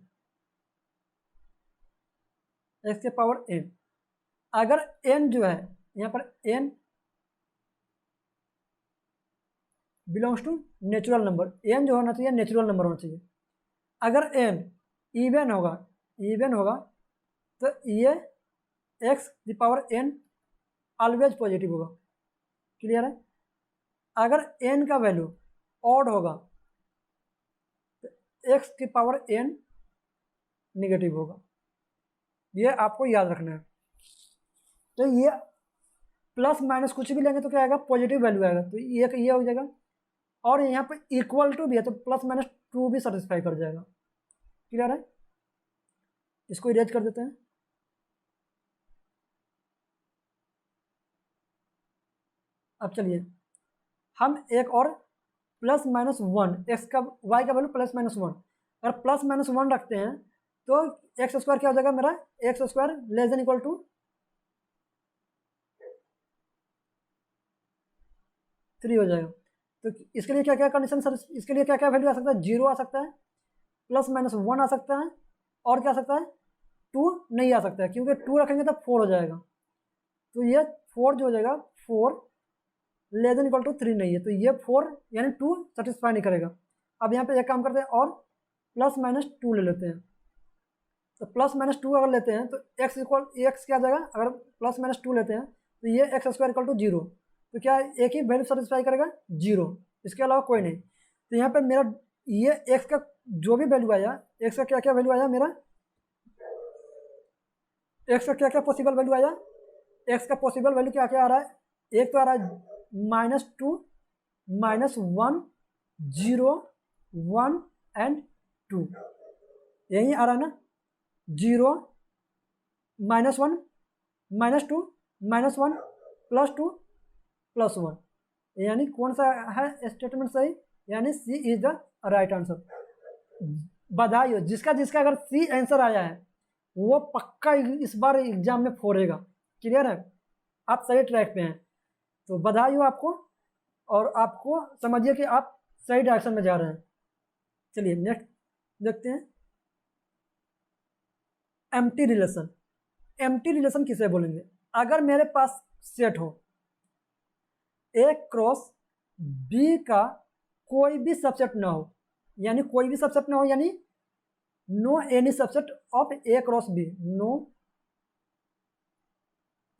x के पावर n, अगर n जो है यहाँ पर n belongs to natural number, n जो होना चाहिए नेचुरल नंबर होना चाहिए। अगर n इवन होगा तो ये x की पावर n ऑलवेज पॉजिटिव होगा। क्लियर है, अगर n का वैल्यू ऑड होगा तो x की पावर n निगेटिव होगा। ये आपको याद रखना है। तो ये प्लस माइनस कुछ भी लेंगे तो क्या आएगा, पॉजिटिव वैल्यू आएगा, तो ये हो जाएगा। और यहाँ पे इक्वल टू भी है तो +-2 भी सेटिस्फाई कर जाएगा। क्लियर है, इसको इरेज कर देते हैं। अब चलिए हम एक और +-1 एक्स का वाई का वैल्यू +-1, अगर +-1 रखते हैं तो एक्स स्क्वायर क्या हो जाएगा मेरा, x square less than equal to 3 हो जाएगा। तो इसके लिए क्या क्या कंडीशन सर, इसके लिए क्या क्या वैल्यू आ सकता है, 0 आ सकता है, +-1 आ सकता है, और क्या आ सकता है, 2 नहीं आ सकता है, क्योंकि 2 रखेंगे तो 4 हो जाएगा। तो ये 4 जो हो जाएगा, 4 लेस देन इक्वल टू 3 नहीं है, तो ये 4 यानी 2 सेटिस्फाई नहीं करेगा। अब यहाँ पे एक काम करते हैं और +-2 ले लेते हैं। तो +-2 अगर लेते हैं तो एक्स क्या आ जाएगा, अगर +-2 लेते हैं तो ये एक्स स्क्वायर इक्वल टू 0, तो क्या एक ही वैल्यू सेटिस्फाई करेगा 0, इसके अलावा कोई नहीं। तो यहाँ पे मेरा ये एक्स का जो भी वैल्यू आया, एक्स का क्या क्या वैल्यू आया मेरा, एक्स का क्या क्या पॉसिबल वैल्यू आया, एक्स का पॉसिबल वैल्यू क्या क्या आ रहा है, एक तो आ रहा है -2, -1, 0, 1 एंड 2, यही आ रहा है ना, 0, -1, -2, -1, +2, +1, यानी कौन सा है स्टेटमेंट सही, यानी C is the right answer. बधाई हो, जिसका जिसका अगर सी आंसर आया है वो पक्का इस बार एग्जाम में फोड़ेगा। क्लियर है, आप सही ट्रैक पे हैं, तो बधाई हो आपको, और आपको समझिए कि आप सही डायरेक्शन में जा रहे हैं। चलिए नेक्स्ट देखते हैं, एम्प्टी रिलेशन। एम्प्टी रिलेशन किसे बोलेंगे, अगर मेरे पास सेट हो ए क्रॉस बी का कोई भी सबसेट ना हो, यानी कोई भी सबसेट ना हो, यानी no any subset of A cross B, no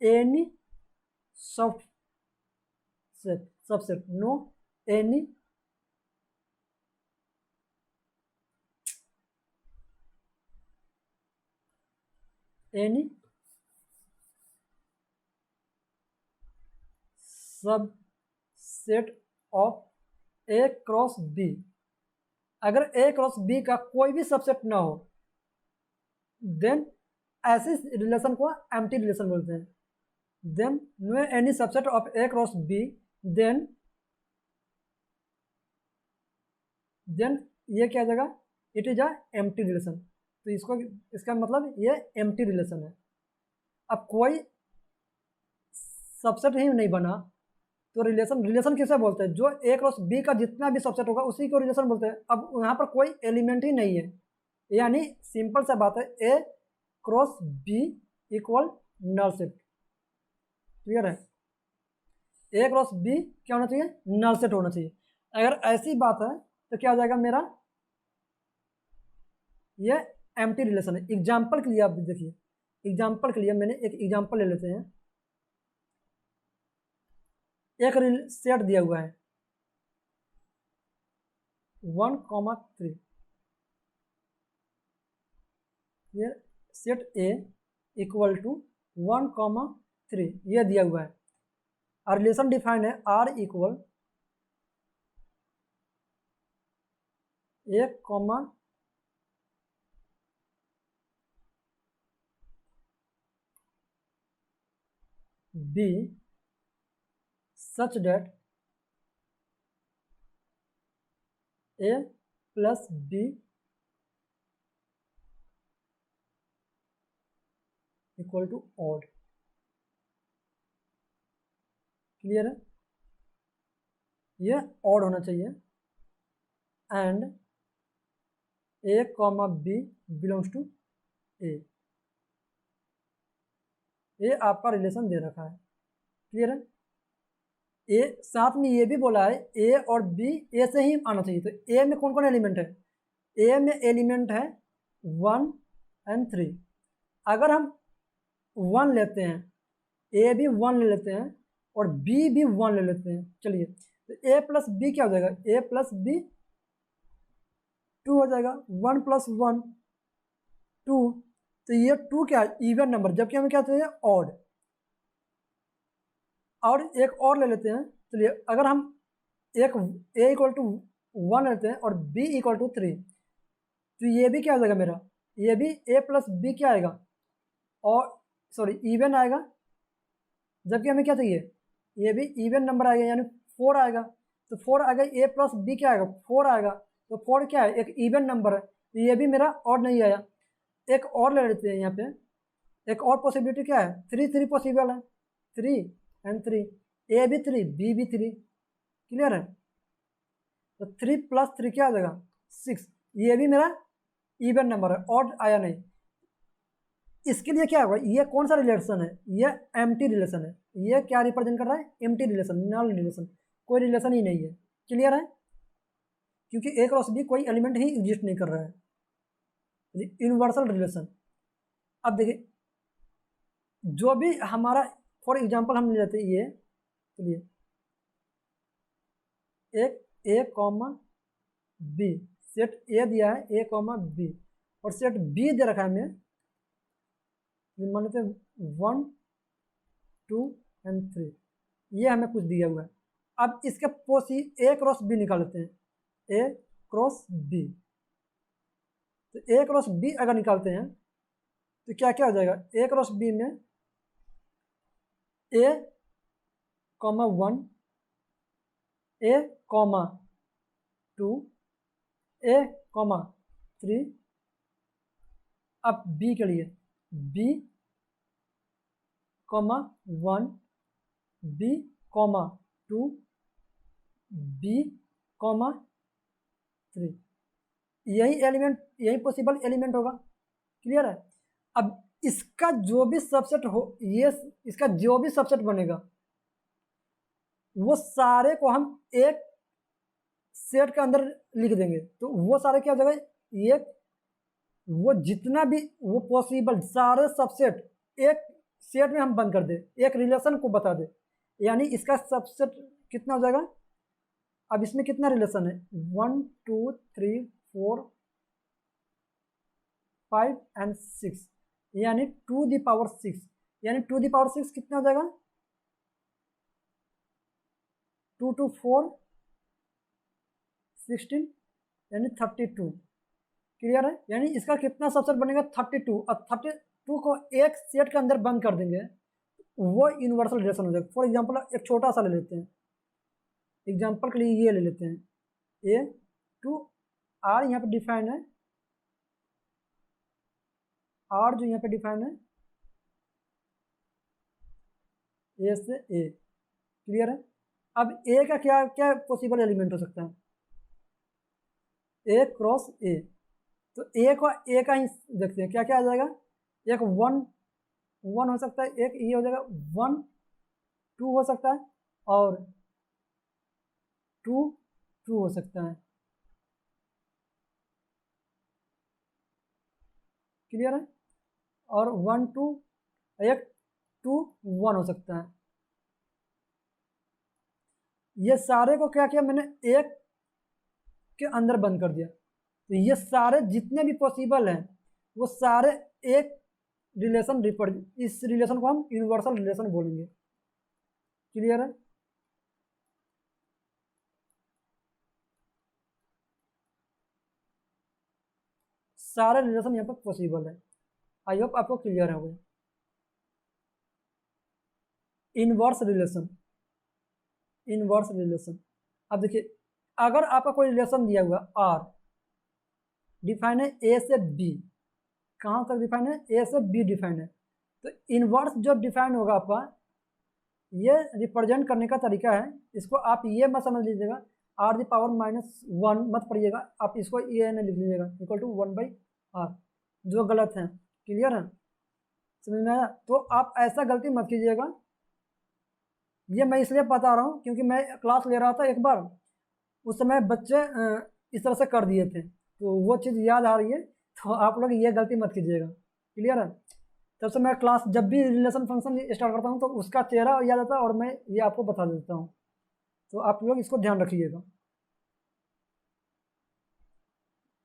any subset, no any subset of A cross B, अगर ए क्रॉस बी का कोई भी सबसेट ना हो देन ऐसे रिलेशन को एम्प्टी रिलेशन बोलते हैं। Then no any subset of A cross B, then ये क्या आ जाएगा, it is a empty relation. तो इसको, इसका मतलब ये एम्प्टी रिलेशन है। अब कोई सबसेट ही नहीं बना तो रिलेशन किसे बोलते हैं, जो ए क्रॉस बी का जितना भी सबसेट होगा उसी को रिलेशन बोलते हैं। अब यहाँ पर कोई एलिमेंट ही नहीं है, यानी सिंपल सा बात है, A cross B equal null set. Clear है, ए क्रॉस बी क्या होना चाहिए, नल सेट होना चाहिए। अगर ऐसी बात है तो क्या हो जाएगा मेरा, ये एम्प्टी रिलेशन है। एग्जाम्पल के लिए आप देखिए, एग्जाम्पल के लिए मैंने एक एग्जाम्पल ले लेते हैं। एक सेट दिया हुआ है 1,3, ये सेट ए इक्वल टू 1,3 ये दिया हुआ है, और रिलेशन डिफाइंड है R equal 1, B such that a plus b equal to odd. Clear है, ये ऑड होना चाहिए। And a comma B belongs to A, ये आपका रिलेशन दे रखा है। क्लियर है, ए साथ में ये भी बोला है ए और बी ए से ही आना चाहिए। तो ए में कौन कौन एलिमेंट है, ए में एलिमेंट है 1 और 3। अगर हम 1 लेते हैं, ए भी 1 ले लेते हैं और बी भी 1 ले लेते हैं, चलिए तो ए प्लस बी क्या हो जाएगा, ए प्लस बी 2 हो जाएगा, 1 प्लस 1 2। तो ये 2 क्या है, इवन नंबर, जबकि हमें क्या चाहिए, ऑड। और एक और ले लेते हैं, चलिए अगर हम एक ए इक्वल टू 1 लेते हैं और बी इक्वल टू 3, तो ये भी क्या हो जाएगा मेरा, ये भी ए प्लस बी क्या आएगा, और सॉरी इवन आएगा, जबकि हमें क्या चाहिए, ये भी इवन नंबर आएगा यानी 4 आएगा। तो 4 आएगा, ए प्लस बी क्या आएगा, 4 आएगा। तो 4 क्या है, एक इवन नंबर है, तो ये भी मेरा और नहीं आया। एक और ले लेते हैं, यहाँ पे एक और पॉसिबिलिटी क्या है, 3 पॉसिबल है, 3 और 3, ए भी 3 बी भी 3। क्लियर है, तो 3 प्लस 3 क्या आ जाएगा, 6। ये भी मेरा इवन नंबर है, ऑड आया नहीं। इसके लिए क्या होगा, ये कौन सा रिलेशन है, ये एम्प्टी रिलेशन है। ये क्या रिप्रेजेंट कर रहा है, एम्प्टी रिलेशन, नल रिलेशन, कोई रिलेशन ही नहीं है। क्लियर है, क्योंकि ए क्रॉस बी कोई एलिमेंट ही एग्जिस्ट नहीं कर रहा है, यूनिवर्सल रिलेशन। अब देखिए, जो भी हमारा, फॉर एग्जांपल हम ले लेते हैं ये, चलिए एक ए कॉमा बी, सेट ए दिया है ए कॉमा बी, और सेट बी दे रखा है हमें, मान लेते हैं 1 2 और 3, ये हमें कुछ दिया हुआ है। अब इसके ए क्रॉस बी निकाल लेते हैं, ए क्रॉस बी। तो ए क्रॉस बी अगर निकालते हैं तो क्या क्या हो जाएगा, ए क्रॉस बी में A comma 1, A comma 2, A comma 3। अब बी के लिए B comma 1, B comma 2, B comma 3, यही एलिमेंट, यही पॉसिबल एलिमेंट होगा। क्लियर है, अब इसका जो भी सबसेट हो, ये इसका जो भी सबसेट बनेगा वो सारे को हम एक सेट के अंदर लिख देंगे। तो वो सारे क्या हो जाएगा, ये वो जितना भी वो पॉसिबल सारे सबसेट एक सेट में हम बंद कर दे, एक रिलेशन को बता दे, यानी इसका सबसेट कितना हो जाएगा। अब इसमें कितना रिलेशन है, 1 2 3 4 5 और 6, यानी 2 दी पावर 6, यानी 2 दी पावर 6 कितना हो जाएगा, 2 2 4 16 यानी 32। क्लियर है? यानी इसका कितना सबसेट बनेगा 32, और 32 को एक सेट के अंदर बंद कर देंगे, वो यूनिवर्सल रिलेशन हो जाएगा। फॉर एग्जांपल एक छोटा सा ले लेते हैं, एग्जांपल के लिए ये ले लेते हैं ए टू आर, यहाँ पे डिफाइन है आर, जो यहाँ पे डिफाइन है ए से ए। क्लियर है? अब ए का क्या क्या पॉसिबल एलिमेंट हो सकता है, ए क्रॉस ए। तो ए को ए का ही देखते हैं क्या क्या आ जाएगा। एक 1 हो सकता है, एक ये हो जाएगा 1 2 हो सकता है, और 2 2 हो सकता है। क्लियर है? और 1 2 एक 2 1 हो सकता है। ये सारे को क्या किया मैंने, एक के अंदर बंद कर दिया। तो ये सारे जितने भी पॉसिबल हैं वो सारे एक रिलेशन इस रिलेशन को हम यूनिवर्सल रिलेशन बोलेंगे। क्लियर है? सारे रिलेशन यहाँ पर पॉसिबल है। आई होप आपको क्लियर हो गया। Inverse relation, inverse relation. अब देखिए, अगर आपका कोई रिलेशन दिया हुआ आर, डिफाइन है ए से बी, कहाँ तक डिफाइन है, ए से बी डिफाइन है। तो इनवर्स जो डिफाइन होगा आपका, ये रिप्रेजेंट करने का तरीका है, इसको आप ये मत समझ लीजिएगा आर दी पावर -1 मत पढ़िएगा, आप इसको ये न लिख लीजिएगा इक्वल टू 1/r, जो गलत है। क्लियर है? समझ में आया? तो आप ऐसा गलती मत कीजिएगा। ये मैं इसलिए बता रहा हूँ क्योंकि मैं क्लास ले रहा था एक बार, उस समय बच्चे इस तरह से कर दिए थे, तो वो चीज़ याद आ रही है। तो आप लोग ये गलती मत कीजिएगा। क्लियर है? तब से मैं क्लास जब भी रिलेशन फंक्शन स्टार्ट करता हूँ तो उसका चेहरा याद आता है और मैं ये आपको बता देता हूँ, तो आप लोग इसको ध्यान रखिएगा।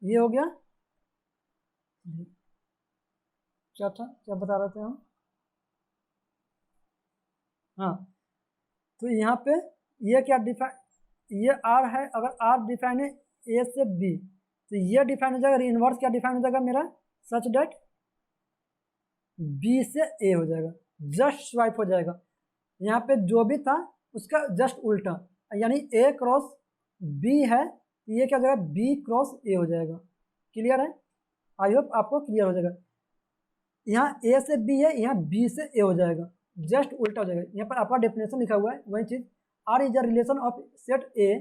ये हो गया। क्या था, क्या बता रहे थे हम? हाँ, तो यहाँ पे ये क्या डिफाइन, ये आर है, अगर आर डिफाइन है ए से बी, तो ये डिफाइन हो जाएगा, इनवर्स क्या डिफाइन हो जाएगा मेरा, सच डेट बी से ए हो जाएगा, जस्ट स्वाइप हो जाएगा। यहाँ पे जो भी था उसका जस्ट उल्टा, यानी ए क्रॉस बी है, ये क्या हो जाएगा, बी क्रॉस ए हो जाएगा। क्लियर है? आई होप आपको क्लियर हो जाएगा। यहाँ ए से बी है, यहाँ बी से ए हो जाएगा, जस्ट उल्टा हो जाएगा। यहाँ पर आपका डेफिनेशन लिखा हुआ है वही चीज, R is a relation of set A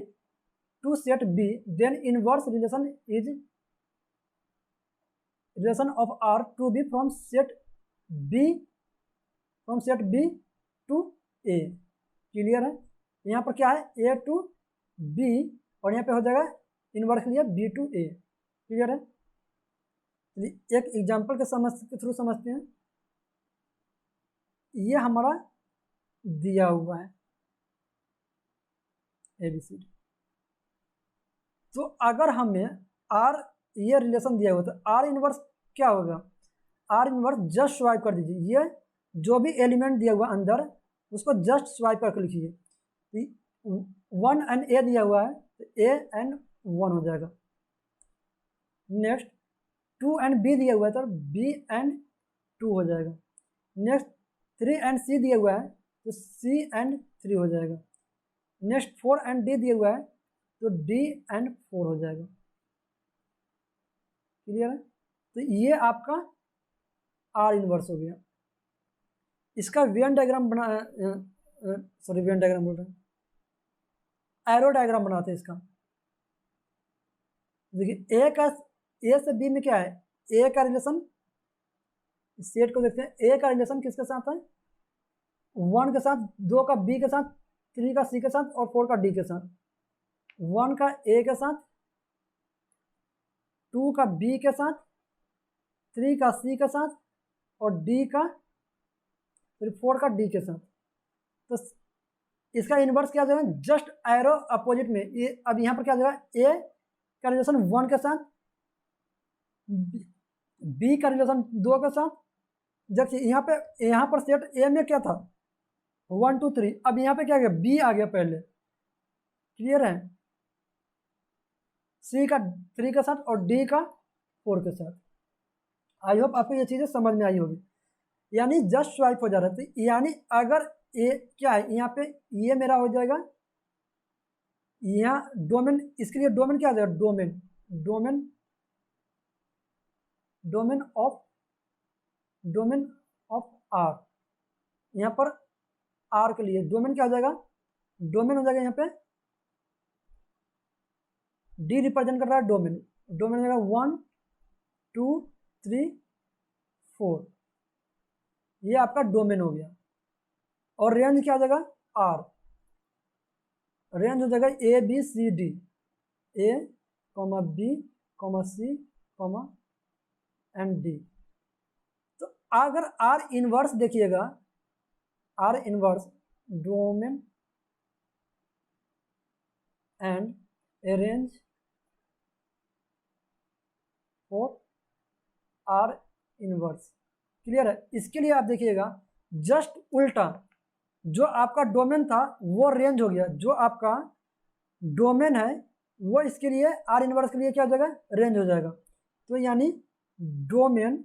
to set B, then inverse relation is relation of R to B from set B to A. Clear है? यहाँ पर क्या है, ए टू बी, और यहाँ पे हो जाएगा इनवर्स के लिए बी टू ए। क्लियर है? एक एग्जाम्पल के थ्रू समझते हैं। ये हमारा दिया हुआ है ABCD, तो अगर हमें आर ये रिलेशन दिया हुआ तो आर इनवर्स क्या होगा, आर इनवर्स जस्ट स्वाइप कर दीजिए, ये जो भी एलिमेंट दिया हुआ अंदर उसको जस्ट स्वाइप करके लिखिए। 1 एंड ए दिया हुआ है तो ए एंड 1 हो जाएगा। नेक्स्ट 2 एंड बी दिया हुआ है तो बी एंड 2 हो जाएगा। नेक्स्ट 3 एंड सी दिया हुआ है तो सी एंड 3 हो जाएगा। नेक्स्ट 4 एंड डी दिया हुआ है तो डी एंड 4 हो जाएगा। क्लियर है? तो ये आपका आर इनवर्स हो गया। इसका वेन डायग्राम बना, सॉरी वेन डायग्राम बोल रहे हैं, एरो डायग्राम बनाते हैं इसका। देखिए ए से बी में क्या है, ए का रिलेशन, सेट को देखते हैं, ए का रिलेशन किसके साथ है, 1 के साथ, 2 का बी के साथ, 3 का सी के साथ और 4 का डी के साथ। 1 का ए के साथ, 2 का बी के साथ, 3 का सी के साथ और डी का, फिर 4 का डी के साथ। तो इसका इनवर्स क्या जाएगा, जस्ट एरो अपोजिट में। ये अब यहाँ पर क्या जाएगा, ए का रिलेशन 1 के साथ, बी का रिलेशन 2 के साथ। देखिए यहाँ पर सेट ए में क्या था 1 2 3, अब यहाँ पे क्या आ गया, बी आ गया पहले, क्लियर है, सी का 3 के साथ और डी का 4 के साथ। आई होप आपको ये चीज़ें समझ में आई होगी। यानी जस्ट स्वाइप हो जा रहा है, यानी अगर ये क्या है यहाँ पे, ये मेरा हो जाएगा यहाँ डोमेन, इसके लिए डोमेन क्या आ जाएगा, domain domain domain of R, यहाँ पर आर के लिए डोमेन क्या आ जाएगा, डोमेन हो जाएगा यहाँ पे डी रिप्रेजेंट कर रहा है डोमेन, डोमेन हो जाएगा 1 2 3 4, ये आपका डोमेन हो गया। और रेंज क्या हो जाएगा, आर, रेंज हो जाएगा A B C D, A comma B comma C comma and D. तो अगर आर इनवर्स देखिएगा, R inverse domain and A range for R inverse, clear है। इसके लिए आप देखिएगा जस्ट उल्टा, जो आपका डोमेन था वो रेंज हो गया, जो आपका डोमेन है वो इसके लिए आर इनवर्स के लिए क्या हो जाएगा, रेंज हो जाएगा। तो यानी domain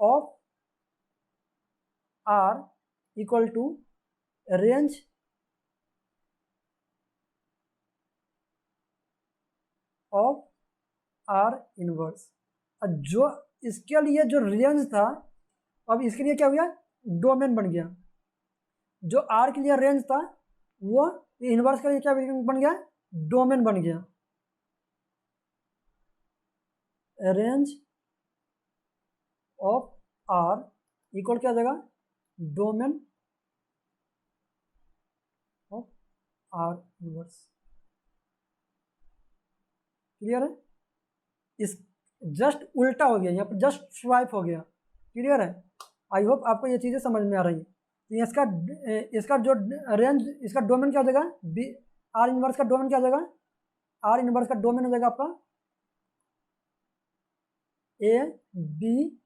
of R equal to range of R inverse. जो इसके लिए जो रेंज था, अब इसके लिए क्या हो गया, डोमेन बन गया। जो आर के लिए रेंज था वो इनवर्स के लिए क्या बन गया, डोमेन बन गया। रेंज ऑफ आर इक्वल क्या हो जाएगा, domain of R inverse, clear है। इस जस्ट उल्टा हो गया, यहाँ पर जस्ट स्वाइप हो गया, क्लियर है। आई होप आपको ये चीज़ें समझ में आ रही है। तो इसका जो रेंज, इसका डोमेन क्या हो जाएगा, बी, आर इनवर्स का डोमेन क्या हो जाएगा, आर इनवर्स का डोमेन हो जाएगा आपका A B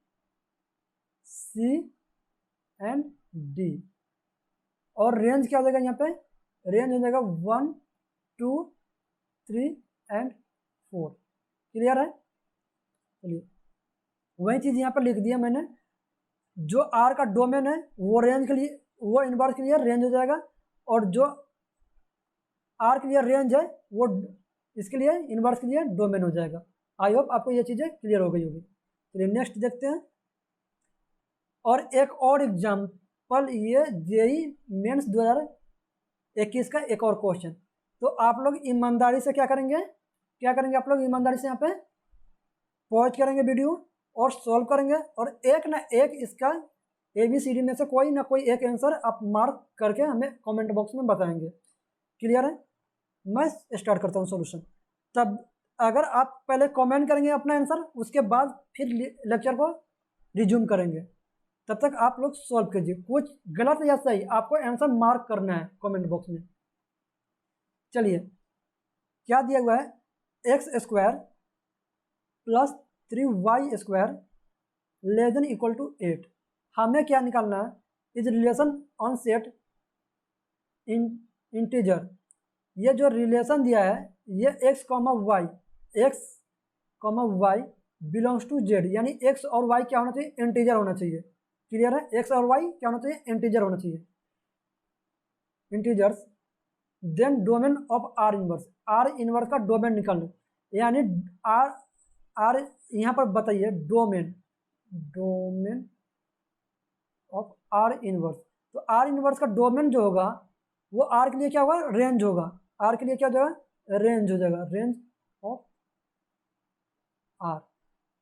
C and D, और रेंज क्या हो जाएगा, यहाँ पे रेंज हो जाएगा 1 2 3 एंड 4, क्लियर है। चलिए वही चीज़ यहाँ पर लिख दिया मैंने, जो आर का डोमेन है वो रेंज के लिए, वो इनवर्स के लिए रेंज हो जाएगा, और जो आर के लिए रेंज है वो इसके लिए इनवर्स के लिए डोमेन हो जाएगा। आई होप आपको ये चीज़ें क्लियर हो गई होगी। चलिए नेक्स्ट देखते हैं। और एक और एग्जाम्पल, ये जेई मेंस 2021 का एक और क्वेश्चन। तो आप लोग ईमानदारी से क्या करेंगे, आप लोग ईमानदारी से यहाँ पे पॉज करेंगे वीडियो और सॉल्व करेंगे, और एक ना एक इसका ABCD में से कोई ना कोई एक आंसर आप मार्क करके हमें कमेंट बॉक्स में बताएंगे, क्लियर है। मैं स्टार्ट करता हूँ सॉल्यूशन। तब अगर आप पहले कमेंट करेंगे अपना आंसर, उसके बाद फिर लेक्चर को रिज्यूम करेंगे, तब तक आप लोग सॉल्व कीजिए। कुछ गलत या सही आपको आंसर मार्क करना है कमेंट बॉक्स में। चलिए क्या दिया हुआ है, x² plus 3y² less than equal to 8। हमें क्या निकालना है, is relation on set integer. ये जो रिलेशन दिया है ये x, y belongs to z, यानी x और y क्या होना चाहिए, इंटीजर होना चाहिए, क्लियर है। x और y क्या होना चाहिए, इंटीजर होना चाहिए, integers. Then domain of R inverse का डोमेन निकालना, यानी आर यहाँ पर बताइए डोमेन ऑफ आर इनवर्स। तो आर इनवर्स का डोमेन जो होगा वो आर के लिए क्या होगा, रेंज होगा, आर के लिए क्या हो जाएगा, रेंज हो जाएगा, रेंज ऑफ आर।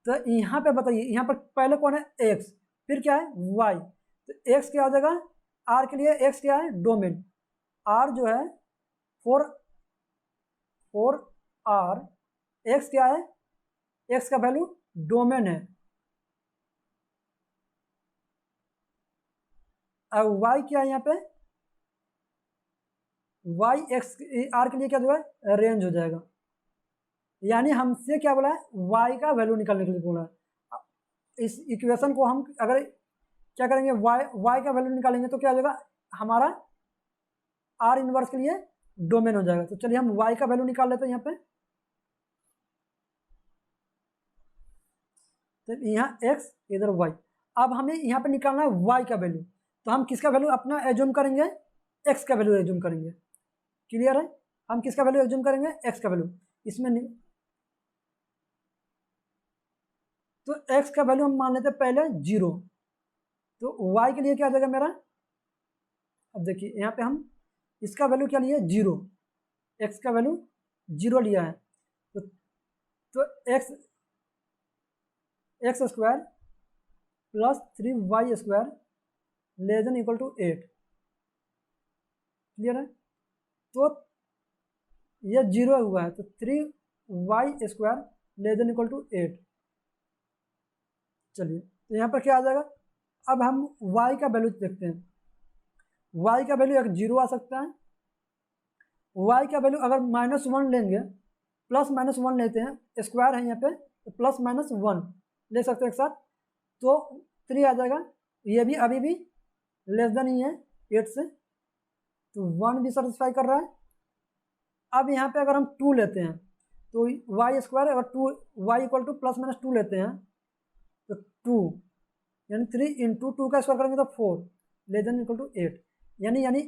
तो यहाँ पे बताइए, यहाँ पर पहले कौन है, एक्स, फिर क्या है, वाई। तो एक्स क्या हो जाएगा, आर के लिए एक्स क्या है, डोमेन, आर जो है फोर आर, एक्स क्या है, एक्स का वैल्यू डोमेन है, और वाई क्या है यहाँ पे, वाई एक्स आर के लिए क्या जो है, रेंज हो जाएगा। यानी हमसे क्या बोला है, वाई का वैल्यू निकालने के लिए बोला है। इस इक्वेशन को हम अगर क्या करेंगे, वाई का वैल्यू निकालेंगे तो क्या हो जाएगा, हमारा आर इनवर्स के लिए डोमेन हो जाएगा। तो चलिए हम y का वैल्यू निकाल लेते हैं यहाँ पे। तो यहाँ x इधर y। अब हमें यहाँ पे निकालना है y का वैल्यू। तो हम किसका वैल्यू अपना एज्यूम करेंगे? x का वैल्यू एज्यूम करेंगे। क्लियर है? हम किसका वैल्यू एज्यूम करेंगे? x का वैल्यू। इसमें तो x का वैल्यू हम मान लेते हैं पहले 0। तो y के लिए क्या आ जाएगा मेरा? अब देखिए यहाँ पे हम इसका वैल्यू क्या लिए? 0। x का वैल्यू 0 लिया है। तो x square plus 3y square less than equal to 8। Clear है? तो ये 0 हुआ है, तो 3y square less than equal to 8। चलिए तो यहाँ पर क्या आ जाएगा? अब हम y का वैल्यू देखते हैं। y का वैल्यू एक 0 आ सकता है। y का वैल्यू अगर -1 लेंगे, प्लस -1 लेते हैं, स्क्वायर है यहाँ पे, तो प्लस -1 ले सकते हैं एक साथ, तो 3 आ जाएगा। ये भी अभी भी लेस देन ही है 8 से, तो 1 भी सेटिस्फाई कर रहा है। अब यहाँ पे अगर हम 2 लेते हैं तो वाई स्क्वायर, अगर 2 y equal two plus minus 2 लेते हैं तो 2 यानी 3 इंटू 2 का स्क्वायर करेंगे तो 4 लेस देन इक्वल टू 8, यानी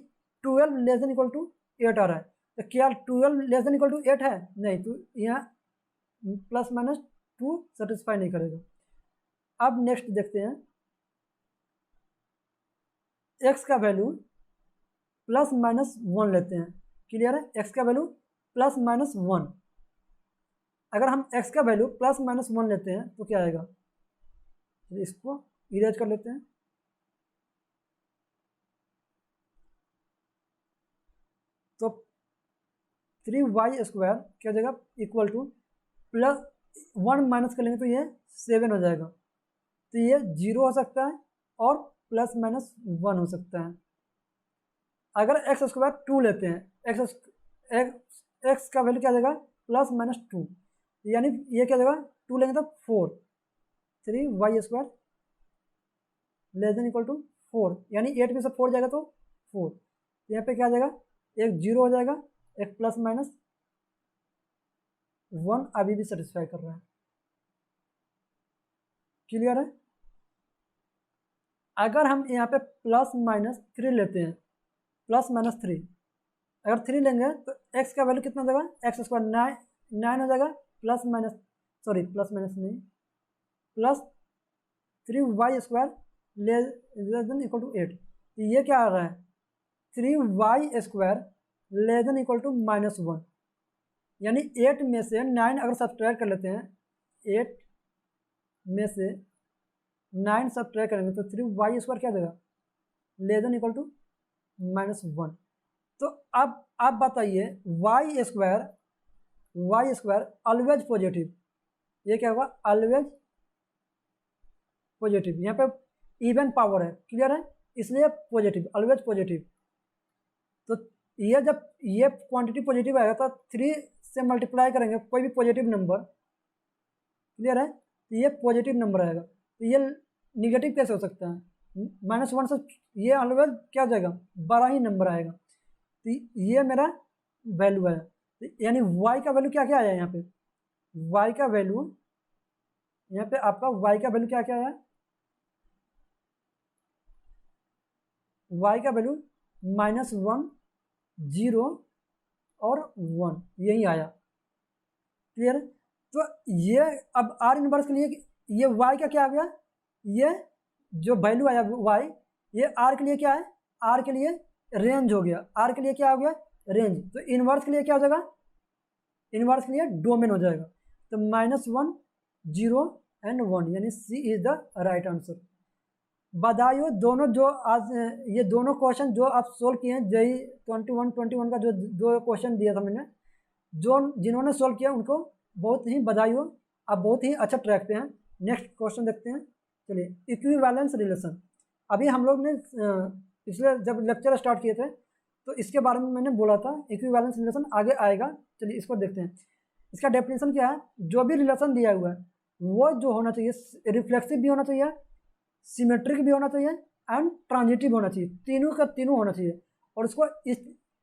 12 लेस देन इक्वल टू 8 आ रहा है। तो क्या 12 लेस देन इक्वल टू 8 है? नहीं, तो यहाँ प्लस माइनस 2 सेटिस्फाई नहीं करेगा। अब नेक्स्ट देखते हैं, x का वैल्यू प्लस माइनस 1 लेते हैं। क्लियर है? x का वैल्यू प्लस माइनस 1। अगर हम x का वैल्यू प्लस माइनस 1 लेते हैं तो क्या आएगा? इसको इरेज कर लेते हैं। तो 3y स्क्वायर क्या हो जाएगा? इक्वल टू प्लस 1 माइनस कर लेंगे तो ये 7 हो जाएगा। तो ये 0 हो सकता है और प्लस माइनस 1 हो सकता है। अगर एक्स स्क्वायर 2 लेते हैं, एक्स का वैल्यू क्या आ जाएगा? प्लस माइनस 2, यानी ये क्या जाएगा? 2 लेंगे तो 4, 3y square less than equal to 4, यानी 8 में से 4 जाएगा तो 4। यहाँ पे क्या आ जाएगा? एक 0 हो जाएगा, एक प्लस माइनस 1 अभी भी सेटिस्फाई कर रहा है। क्लियर है? अगर हम यहाँ पे प्लस माइनस 3 लेते हैं, प्लस माइनस 3, अगर 3 लेंगे तो x का वैल्यू कितना देगा? एक्स स्क्वायर 9 हो जाएगा, प्लस माइनस प्लस माइनस नहीं, plus 3y square less than equal to 8। तो ये क्या आ रहा है? 3y square less than equal to -1, यानी 8 में से 9 अगर सब्ट्रैक्ट कर लेते हैं, 8 में से 9 सब्ट्रैक्ट करेंगे तो 3y स्क्वायर क्या देगा? Less than equal to -1। तो अब आप बताइए, y स्क्वायर ऑलवेज पॉजिटिव, ये क्या होगा? Always positive. यहाँ पे इवन पावर है, क्लियर है? इसलिए पॉजिटिव, ऑलवेज पॉजिटिव। तो ये जब ये क्वांटिटी पॉजिटिव आएगा तो 3 से मल्टीप्लाई करेंगे कोई भी पॉजिटिव नंबर, क्लियर है? तो ये पॉजिटिव नंबर आएगा। तो ये निगेटिव कैसे हो सकता है? -1 से ये ऑलवेज क्या हो जाएगा? बड़ा ही नंबर आएगा। तो ये मेरा वैल्यू है। तो यानी y का वैल्यू क्या क्या आया यहाँ पे? y का वैल्यू यहाँ पे आपका y का वैल्यू क्या क्या आया? y का वैल्यू -1, 0 और 1 यही आया। क्लियर? तो ये अब r इनवर्स के लिए ये y का क्या आ गया? ये जो वैल्यू आया y, ये r के लिए क्या है? r के लिए रेंज हो गया। r के लिए क्या हो गया? रेंज। तो इनवर्स के लिए क्या हो जाएगा? इनवर्स के लिए डोमेन हो जाएगा। तो -1, 0 एंड 1, यानी C is the right answer. बधाई हो दोनों जो आज ये दोनों क्वेश्चन जो आप सोल्व किए हैं, जेई 21 का जो 2 क्वेश्चन दिया था मैंने, जो जिन्होंने सोल्व किया उनको बहुत ही बधाई हो, आप बहुत ही अच्छा ट्रैक पे हैं। नेक्स्ट क्वेश्चन देखते हैं। चलिए, इक्विवेलेंस रिलेशन। अभी हम लोग ने पिछले जब लेक्चर स्टार्ट किए थे तो इसके बारे में मैंने बोला था, इक्विवेलेंस रिलेशन आगे आएगा। चलिए इसको देखते हैं। इसका डेफिनेशन क्या है? जो भी रिलेशन दिया हुआ है वो जो होना चाहिए, रिफ्लेक्सिव भी होना चाहिए, सिमेट्रिक भी होना चाहिए एंड ट्रांजिटिव होना चाहिए। तीनों का तीनों होना चाहिए। और उसको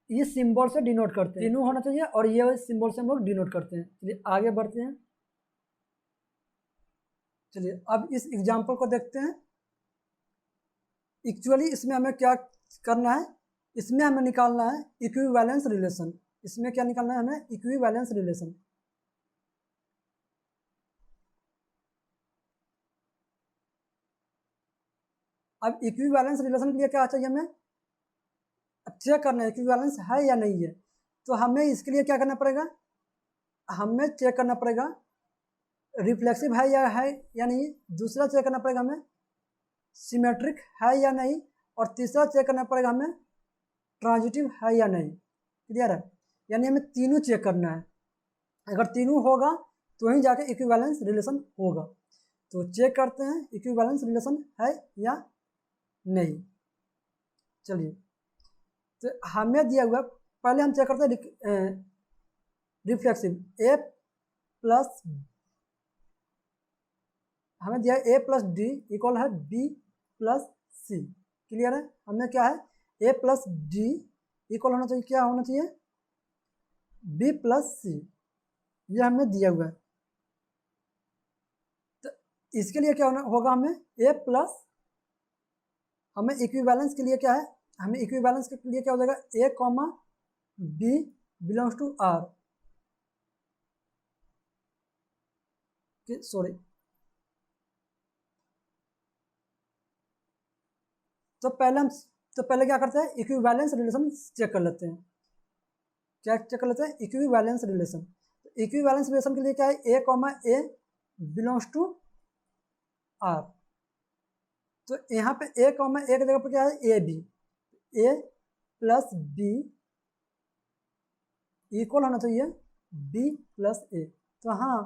इस सिंबल से डिनोट करते हैं, तीनों होना चाहिए, और ये सिंबल से हम लोग डिनोट करते हैं। चलिए आगे बढ़ते हैं। चलिए अब इस एग्जाम्पल को देखते हैं। एक्चुअली इसमें हमें क्या करना है, इसमें हमें निकालना है इक्विवेलेंस रिलेशन। इसमें क्या निकालना है हमें, इक्विवेलेंस रिलेशन। अब इक्विवेलेंस रिलेशन के लिए क्या चाहिए हमें, चेक करना है इक्विवेलेंस है या नहीं है। तो हमें इसके लिए क्या करना पड़ेगा, हमें चेक करना पड़ेगा रिफ्लेक्सिव है या नहीं। दूसरा चेक करना पड़ेगा हमें सिमेट्रिक है या नहीं, और तीसरा चेक करना पड़ेगा हमें ट्रांजिटिव है या नहीं। क्लियर है, यानी हमें तीनों चेक करना है। अगर तीनों होगा तो ही जाके इक्विवेलेंस रिलेशन होगा। तो चेक करते हैं इक्विवेलेंस रिलेशन है या नहीं। चलिए, तो हमें दिया हुआ, पहले हम चेक करते हैं रिफ्लेक्सिव ए प्लस, हमें दिया ए प्लस डी इक्वल है बी प्लस सी। क्लियर है, हमें क्या है, ए प्लस डी इक्वल होना चाहिए, क्या होना चाहिए, बी प्लस सी। ये हमें दिया हुआ है। तो इसके लिए क्या होगा, हमें ए प्लस, हमें इक्विवेलेंस के लिए क्या है, हमें इक्विवेलेंस के लिए क्या हो जाएगा, A comma B belongs to R, sorry. तो पहले क्या करते हैं, इक्विवेलेंस रिलेशन चेक कर लेते हैं। क्या चेक कर लेते हैं, इक्विवेलेंस रिलेशन। तो इक्विवेलेंस रिलेशन के लिए क्या है, A comma A belongs to R. तो यहाँ पे ए कॉमा ए की जगह पर क्या है, A B, A plus B equal होना चाहिए बी प्लस ए। तो हाँ,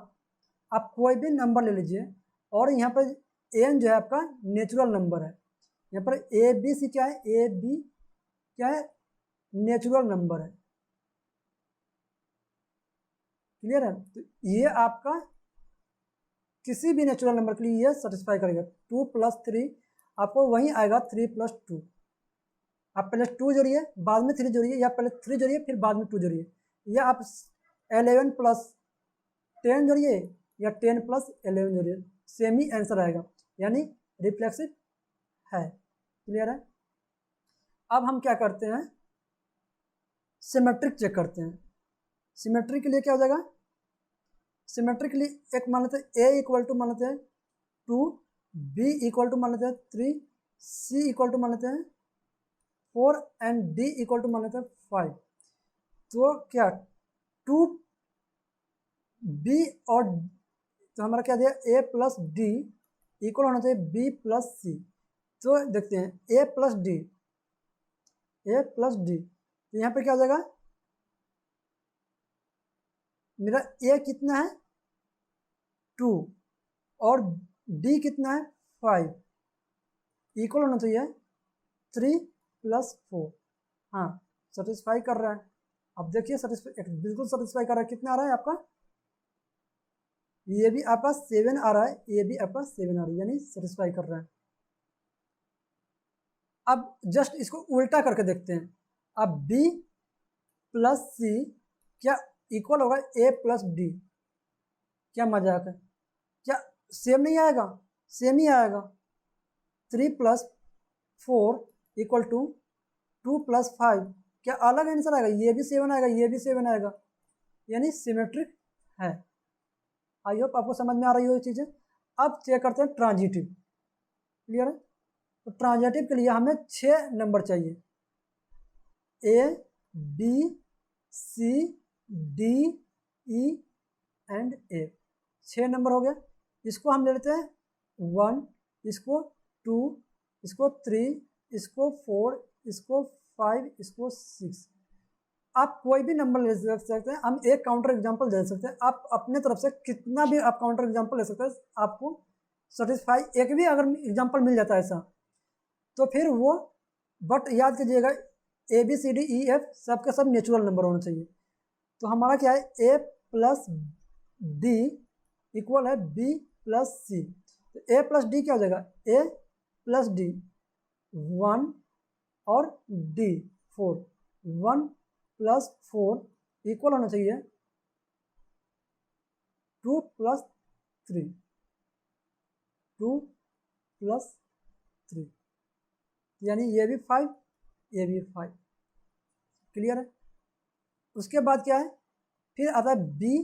आप कोई भी नंबर ले लीजिए, और यहाँ पर एन जो है आपका नेचुरल नंबर है। यहाँ पर ए बी सी क्या है, ए बी क्या है, नेचुरल नंबर है। क्लियर है, तो ये आपका किसी भी नेचुरल नंबर के लिए ये सेटिस्फाई करेगा। 2 + 3 आपको वहीं आएगा 3 + 2। आप पहले 2 जोड़िए, बाद में 3 जोड़िए, या पहले 3 जोड़िए फिर बाद में 2 जोड़िए, या आप 11 + 10 जोड़िए, या 10 + 11 जोड़िए, सेम ही आंसर आएगा, यानी रिफ्लेक्सिव है। क्लियर है, अब हम क्या करते हैं, सिमेट्रिक चेक करते हैं। सिमेट्रिक के लिए क्या हो जाएगा, सिमेट्रिक के लिए एक मान लेते हैं ए इक्वल टू मान लेते हैं 2, बी इक्वल टू मान लेते हैं 3, सी इक्वल टू मान लेते हैं 4, एंड डी इक्वल टू मान लेते हैं 5। तो क्या 2 बी और, तो हमारा क्या दिया, ए प्लस डी इक्वल होना चाहिए बी प्लस सी। तो देखते हैं A plus D, A plus D, तो यहाँ पे क्या हो जाएगा, मेरा ए कितना है 2, और डी कितना है 5, इक्वल होना चाहिए 3 + 4। हाँ, सेटिस्फाई कर रहा है। अब देखिए बिल्कुल सेटिस्फाई कर रहा है। कितना आ रहा है आपका, ये भी आपका 7 आ रहा है, ये भी आपका 7 आ रहा है, यानी सेटिस्फाई कर रहा है। अब जस्ट इसको उल्टा करके देखते हैं। अब बी प्लस सी क्या इक्वल होगा ए प्लस डी, क्या मजाक है, क्या सेम नहीं आएगा, सेम ही आएगा। 3 + 4 इक्वल टू 2 + 5, क्या अलग आंसर आएगा, ये भी 7 आएगा, ये भी 7 आएगा, यानी सिमेट्रिक है। आई होप आपको समझ में आ रही हो ये चीज़ें। अब चेक करते हैं ट्रांजिटिव। क्लियर है, तो ट्रांजिटिव के लिए हमें 6 नंबर चाहिए, A B C D E and A, 6 number हो गया। इसको हम ले लेते हैं 1, इसको 2, इसको 3, इसको 4, इसको 5, इसको 6। आप कोई भी नंबर ले सकते हैं, हम एक काउंटर एग्जांपल दे सकते हैं। आप अपने तरफ से कितना भी आप काउंटर एग्जांपल ले सकते हैं, आपको सेटिस्फाई एक भी अगर एग्जांपल मिल जाता है ऐसा, तो फिर वो, बट याद कीजिएगा A B C D E F सबके सब नेचुरल नंबर होना चाहिए। तो हमारा क्या है, ए प्लस डी इक्वल है बी प्लस सी। तो ए प्लस डी क्या हो जाएगा, ए प्लस डी 1 और डी 4, 1 प्लस 4 इक्वल होना चाहिए 2 प्लस 3, 2 प्लस 3, यानी ये भी 5, ये भी 5। क्लियर है? उसके बाद क्या है, फिर आता है B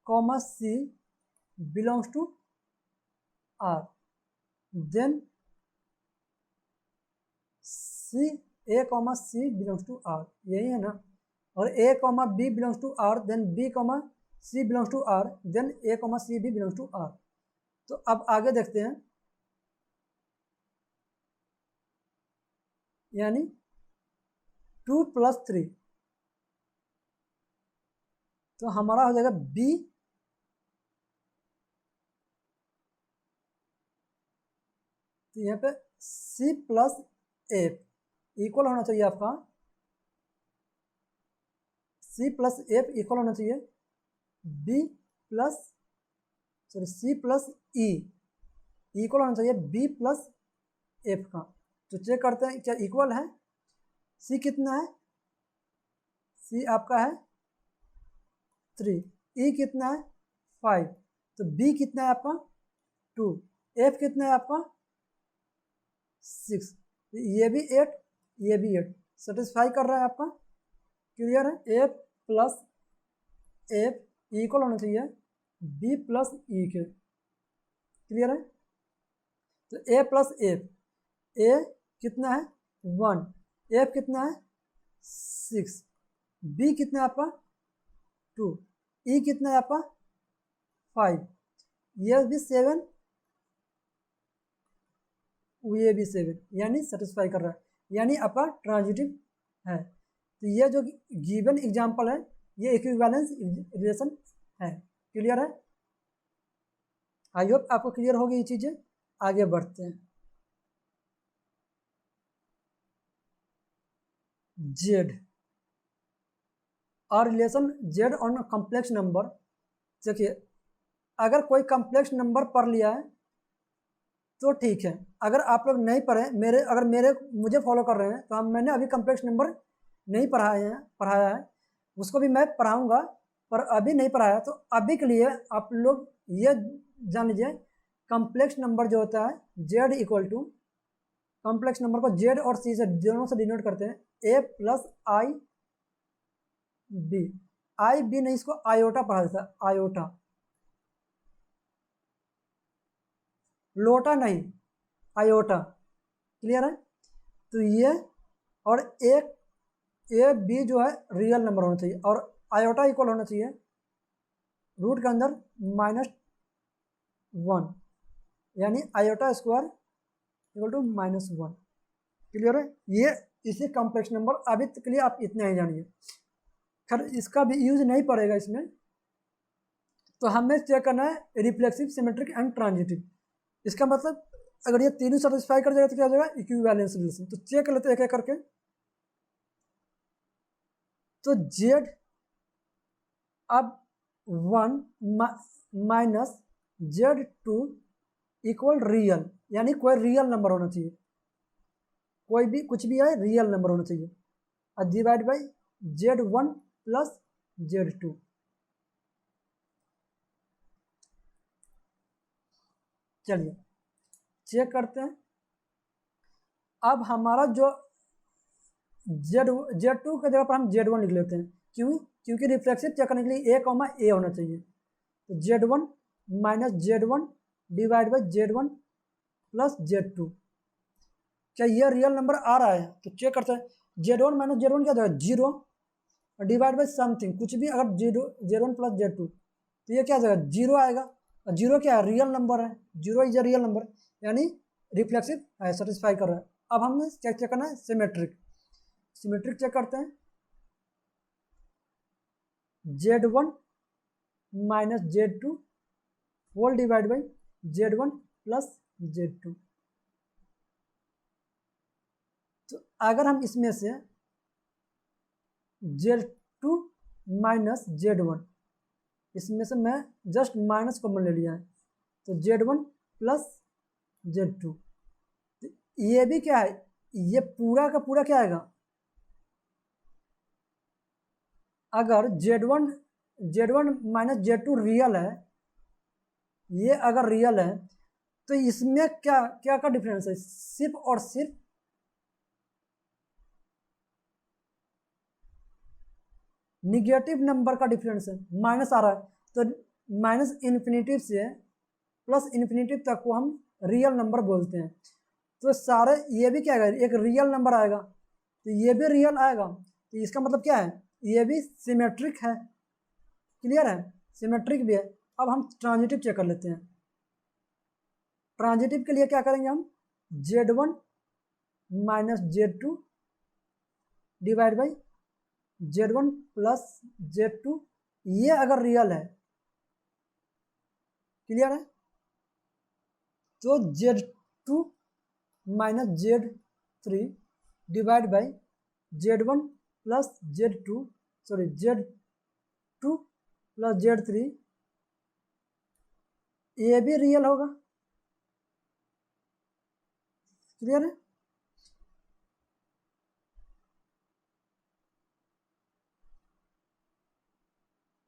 comma C belongs to R, then C A comma C belongs to R, यही है ना। और A comma B belongs to R, then B comma C belongs to R, then A comma C भी बिलोंग्स टू आर। तो अब आगे देखते हैं, यानी 2 प्लस 3, तो हमारा हो जाएगा बी तो यहाँ पे सी प्लस एफ इक्वल होना चाहिए आपका, सी प्लस एफ इक्वल होना चाहिए B plus sorry C plus E equal होना चाहिए बी प्लस एफ का। तो चेक करते हैं क्या इक्वल है। सी कितना है, सी आपका है 3, ई कितना है 5, तो बी कितना है आपका 2, एफ कितना है आपका 6, ये भी 8, ये भी 8, सेटिस्फाई कर रहा है आपका। क्लियर है? एफ प्लस एफ इक्वल होना चाहिए बी प्लस ई के। क्लियर है? तो ए प्लस एफ, ए कितना है 1, एफ कितना है 6, बी कितना है आपका 2, ई कितना है आपका 5, ये भी 7, ये भी 7, यानी सेटिस्फाई कर रहा है, यानी आपका ट्रांजिटिव है। तो ये जो गिवन एग्जांपल है ये इक्विवेलेंस रिलेशन है। क्लियर है? आई होप आपको क्लियर होगी ये चीजें। आगे बढ़ते हैं। जेड और relation Z on complex number. देखिए अगर कोई कॉम्प्लेक्स नंबर पढ़ लिया है तो ठीक है, अगर आप लोग नहीं पढ़े, मेरे मुझे फॉलो कर रहे हैं तो मैंने अभी कॉम्प्लेक्स नंबर नहीं पढ़ाया है, उसको भी मैं पढ़ाऊंगा, पर अभी नहीं पढ़ाया। तो अभी के लिए आप लोग ये जान लीजिए, कॉम्प्लेक्स नंबर जो होता है Z equal to, complex number को जेड और सी से दोनों से डिनोट करते हैं, A plus I B. I B नहीं, इसको आयोटा पढ़ा जाता है, आयोटा, लोटा नहीं, आयोटा। क्लियर है? तो ये और एक ए बी जो है रियल नंबर होना चाहिए, और आयोटा इक्वल होना चाहिए रूट के अंदर -1, यानी iota square equal to -1। Clear है? ये इसी कॉम्प्लेक्स नंबर, अभी तक के लिए आप इतना ही जानिए, खैर इसका भी यूज नहीं पड़ेगा इसमें। तो हमें चेक करना है रिफ्लेक्सिव, सिमेट्रिक एंड ट्रांजिटिव। इसका मतलब अगर ये तीनों सेटिस्फाई कर जाएगा तो क्या हो जाएगा, इक्विवेलेंस रिलेशन। तो चेक कर लेते हैं एक एक करके। तो जेड अब 1 माइनस Z2 इक्वल रियल, यानी कोई रियल नंबर होना चाहिए, कोई भी कुछ भी है रियल नंबर होना चाहिए, और divide by Z1 plus Z2। चलिए चेक करते हैं। अब हमारा जो Z2 की जगह पर हम Z1 लिख लेते हैं, क्योंकि रिफ्लेक्सिव चेक करने के लिए A, A होना चाहिए। तो Z1 minus Z1 divide by Z1 plus Z2। क्या ये रियल नंबर आ रहा है? तो चेक करते हैं। Z1 माइनस Z1 क्या जाएगा 0, और डिवाइड बाई समथिंग, कुछ भी अगर Z1 प्लस Z2 तो ये क्या जाएगा 0 आएगा, और 0 क्या है, रियल नंबर है, 0 इज अ रियल नंबर, यानी रिफ्लेक्सिव है, सेटिस्फाई कर रहा है। अब हमें चेक करना है सिमेट्रिक। सिमेट्रिक चेक करते हैं। Z1 minus Z2 whole divide by Z1 plus Z2। तो अगर हम इसमें से Z2 माइनस Z1, इसमें से मैं जस्ट माइनस कॉमन ले लिया है, तो Z1 प्लस Z2। तो ये भी क्या है, ये पूरा का पूरा क्या आएगा, अगर Z1 माइनस Z2 रियल है, ये अगर रियल है तो इसमें क्या क्या का डिफरेंस है? सिर्फ और सिर्फ निगेटिव नंबर का डिफरेंस है, माइनस आ रहा है, तो माइनस इन्फिनिटिव से प्लस इन्फिनिटिव तक को हम रियल नंबर बोलते हैं। तो सारे ये भी क्या आएगा, एक रियल नंबर आएगा, तो ये भी रियल आएगा, तो इसका मतलब क्या है, ये भी सिमेट्रिक है। क्लियर है, सिमेट्रिक भी है। अब हम ट्रांजिटिव चेक कर लेते हैं। ट्रांजिटिव के लिए क्या करेंगे हम, Z1 minus Z2 divide by Z1 plus Z2, ये अगर रियल है, क्लियर है, तो Z2 minus Z3 divide by Z1 plus Z2 sorry Z2 plus Z3, ये भी रियल होगा। क्लियर है,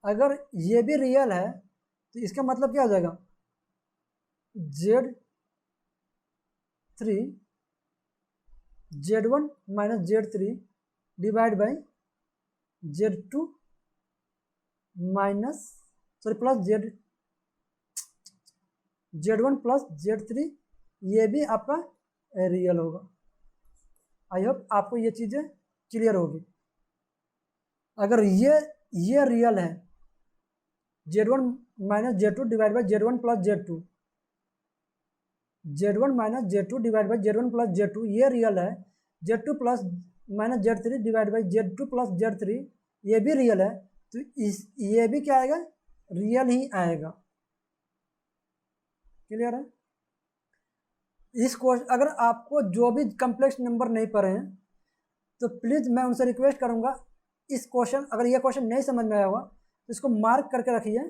अगर ये भी रियल है तो इसका मतलब क्या हो जाएगा, Z1 minus Z3 divide by Z2 minus plus Z1 plus Z3, ये भी आपका रियल होगा। आई होप आपको ये चीज़ें क्लियर होगी। अगर ये रियल है, Z1 minus Z2 divide by Z1 plus Z2, Z1 minus Z2 divide by Z1 plus Z2 ये रियल है, Z2 plus minus Z3 divide by Z2 plus Z3 ये भी रियल है, तो ये भी क्या आएगा, रियल ही आएगा। क्लियर है, इस क्वेश्चन अगर आपको जो भी कम्प्लेक्स नंबर नहीं पढ़े हैं तो प्लीज़ मैं उनसे रिक्वेस्ट करूंगा, इस क्वेश्चन अगर ये क्वेश्चन नहीं समझ में आया होगा तो इसको मार्क करके रखिए।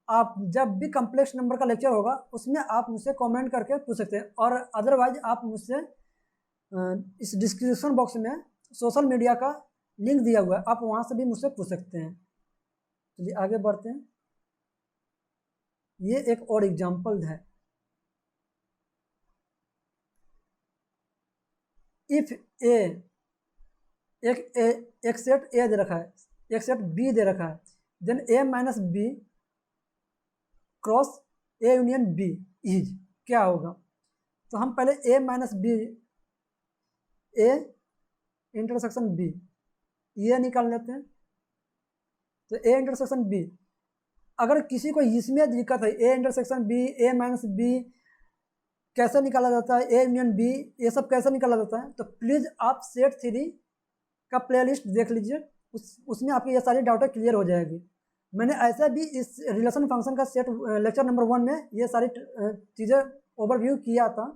आप जब भी कम्प्लेक्स नंबर का लेक्चर होगा उसमें आप मुझसे कमेंट करके पूछ सकते हैं, और अदरवाइज आप मुझसे इस डिस्क्रिप्शन बॉक्स में सोशल मीडिया का लिंक दिया हुआ है, आप वहाँ से भी मुझसे पूछ सकते हैं। चलिए आगे बढ़ते हैं। ये एक और एग्जाम्पल है। इफ एक सेट ए दे रखा है, एक सेट बी दे रखा है, then A minus B cross A union B is क्या होगा। तो हम पहले A minus B, A intersection B, ये निकाल लेते हैं। तो ए इंटरसेक्शन बी, अगर किसी को इसमें दिक्कत है, A intersection B, A minus B कैसे निकाला जाता है, ए यूनियन बी, ये सब कैसे निकाला जाता है, तो प्लीज़ आप सेट 3 का प्लेलिस्ट देख लीजिए, उसमें आपकी ये सारी डाउटें क्लियर हो जाएगी। मैंने ऐसा भी इस रिलेशन फंक्शन का सेट लेक्चर नंबर 1 में ये सारी चीज़ें ओवरव्यू किया था,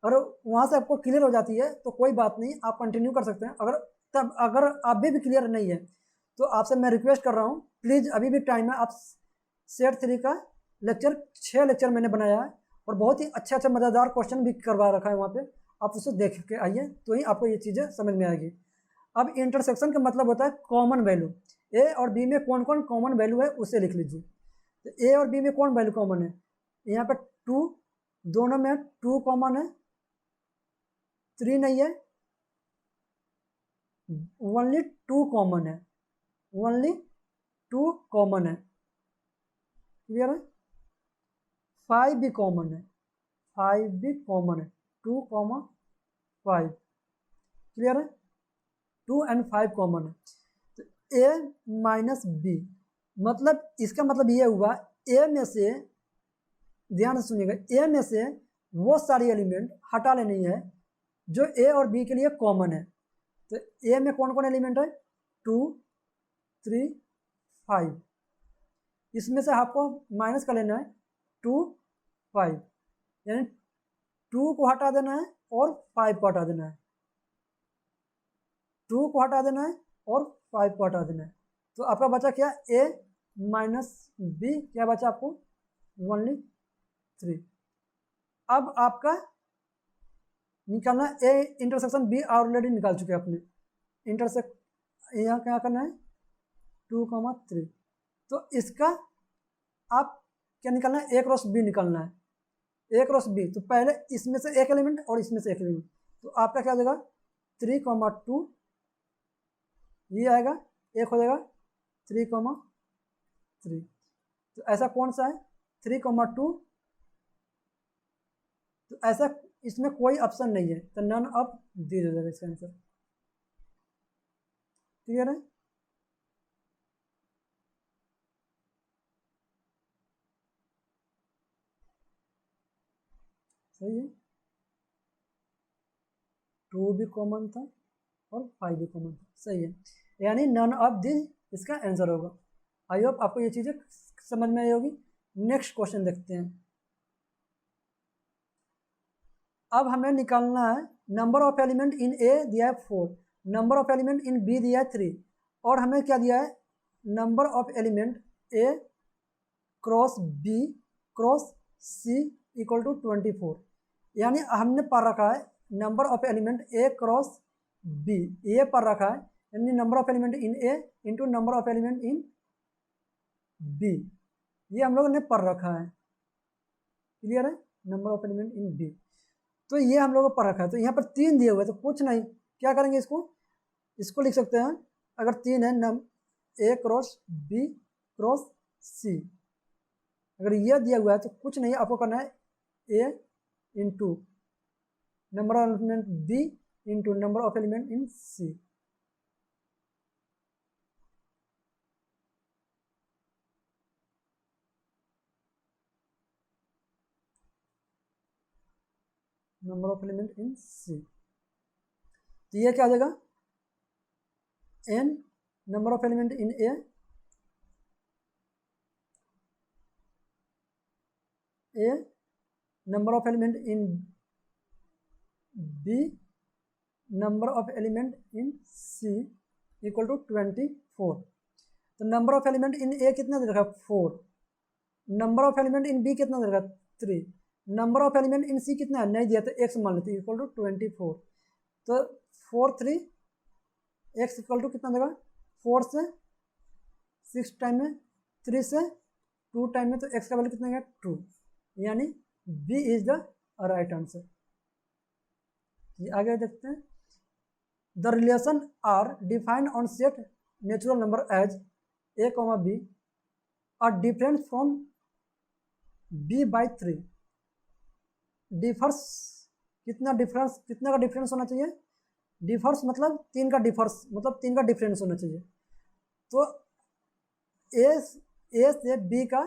और वहाँ से आपको क्लियर हो जाती है, तो कोई बात नहीं, आप कंटिन्यू कर सकते हैं। अगर आप भी क्लियर नहीं है तो आपसे मैं रिक्वेस्ट कर रहा हूँ, प्लीज़ अभी भी टाइम है, आप सेट 3 का लेक्चर 6 लेक्चर मैंने बनाया है, और बहुत ही अच्छा मज़ेदार क्वेश्चन भी करवा रखा है वहाँ पे, आप उसे देख के आइए तो ही आपको ये चीज़ें समझ में आएगी। अब इंटरसेक्शन का मतलब होता है कॉमन वैल्यू। ए और बी में कौन कौन कॉमन वैल्यू है उसे लिख लीजिए। तो ए और बी में कौन वैल्यू कॉमन है, यहाँ पर 2, दोनों में 2 कॉमन है, 3 नहीं है, ओनली 2 कॉमन है, ओनली 2 कॉमन है। क्लियर है, 5 भी कॉमन है, 5 भी कॉमन है, 2, 5। क्लियर है, 2 and 5 कॉमन है। तो ए माइनस बी, मतलब इसका मतलब ये हुआ, ए में से, ध्यान से सुनिएगा, ए में से वो सारी एलिमेंट हटा लेनी है जो ए और बी के लिए कॉमन है। तो ए में कौन कौन एलिमेंट है, 2, 3, 5, इसमें से आपको माइनस कर लेना है 2, 5, यानी 2 को हटा देना है और 5 को हटा देना है, 2 को हटा देना है और 5 को हटा देना है। तो आपका बचा क्या, ए माइनस बी, क्या बचा आपको, ओनली 3। अब आपका निकालना ए इंटरसेक्शन बी ऑलरेडी निकाल चुके हैं अपने, इंटरसेक्ट यहाँ क्या करना है, 2,3। तो इसका आप क्या निकालना है, ए क्रॉस बी निकालना है, ए क्रॉस बी। तो पहले इसमें से एक एलिमेंट और इसमें से एक एलिमेंट, तो आपका क्या हो जाएगा 3,2 ये आएगा, एक हो जाएगा 3,3। तो ऐसा कौन सा है 3,2, तो ऐसा इसमें कोई ऑप्शन नहीं है, तो नन ऑफ दीज हो जाएगा इसका आंसर। क्लियर है? सही है, 2 भी कॉमन था और 5 भी कॉमन था, सही है, यानी नन ऑफ दिस इसका आंसर होगा। आई होप आपको ये चीज़ें समझ में आई होगी। नेक्स्ट क्वेश्चन देखते हैं। अब हमें निकालना है number of element in A दिया है 4, number of element in B दिया है 3, और हमें क्या दिया है number of element A cross B cross C equal to 24। यानी हमने पढ़ रखा है number of element A cross B, ये पढ़ रखा है, यानी number of element in A into number of element in B, ये हम लोगों ने पढ़ रखा है। क्लियर है? Number of element in B, तो ये हम लोगों को पढ़ रखा है। तो यहाँ पर 3 दिए हुए, तो कुछ नहीं, क्या करेंगे इसको लिख सकते हैं, अगर 3 है नम ए क्रॉस बी क्रॉस सी, अगर ये दिया हुआ है तो कुछ नहीं, आपको करना है A into number of element B into number of element in C. Number of element in C, तो ये क्या आ जाएगा N number of element in A number of element in B number of element in C equal to 24। तो number of element in A कितना दे रखा है 4, number of element in B कितना दे रखा है 3, नंबर ऑफ एलिमेंट इन सी कितना है नहीं दिया, तो एक्स मान लेते इक्वल टू 24। तो 4 3 एक्स इक्वल टू कितना देगा 4 से 6 टाइम में 3 से 2 टाइम में, तो एक्स का वैल्यू कितना है 2, यानी B is the right answer. आगे देखते हैं। The relation R defined on set natural number as A comma B are different from B by 3 differs, कितना का डिफरेंस होना चाहिए, डिफर्स मतलब 3 का डिफर्स मतलब 3 का डिफरेंस होना चाहिए। तो ए से बी का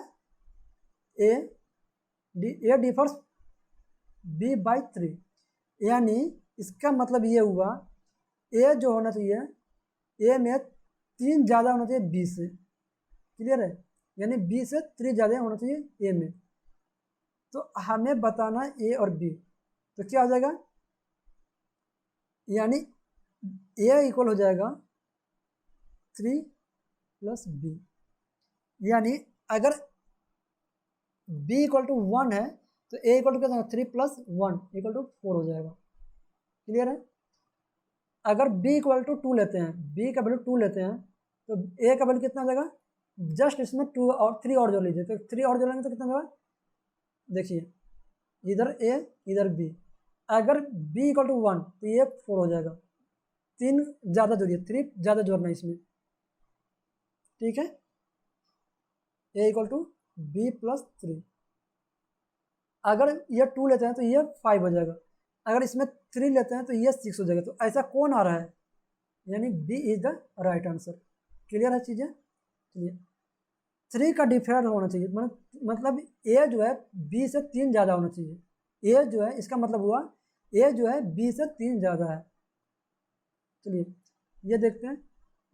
ए डिफर्स बी बाई 3, यानी इसका मतलब ये हुआ ए जो होना चाहिए ए में 3 ज़्यादा होना चाहिए बी से। क्लियर है? यानी बी से 3 ज़्यादा होना चाहिए ए में। तो हमें बताना ए और बी, तो क्या हो जाएगा, यानी ए इक्वल हो जाएगा 3 प्लस बी, यानी अगर बी इक्वल टू 1 है तो ए इक्वल टू क्या जाएगा 3 प्लस 1 इक्वल टू 4 हो जाएगा। क्लियर है? अगर b इक्वल टू 2 लेते हैं, b का वैल्यू 2 लेते हैं, तो a का वैल्यू कितना हो जाएगा, जस्ट इसमें 2 और 3 और जोड़ लीजिए, तो 3 और जोड़ेंगे तो कितना होगा, देखिए इधर a इधर b, अगर b इक्वल टू 1 तो ये 4 हो जाएगा, 3 ज़्यादा जोड़िए, 3 ज़्यादा जोड़ना इसमें। ठीक है? a equal to b plus 3, अगर ये 2 लेते हैं तो ये 5 हो जाएगा, अगर इसमें 3 लेते हैं तो ये 6 हो जाएगा। तो ऐसा कौन आ रहा है, यानी B is the right answer. Clear है चीज़ें? चलिए 3 का डिफरेंस होना चाहिए, मतलब ए जो है बी से 3 ज़्यादा होना चाहिए, ए जो है इसका मतलब हुआ ए जो है बी से 3 ज़्यादा है। चलिए ये देखते हैं,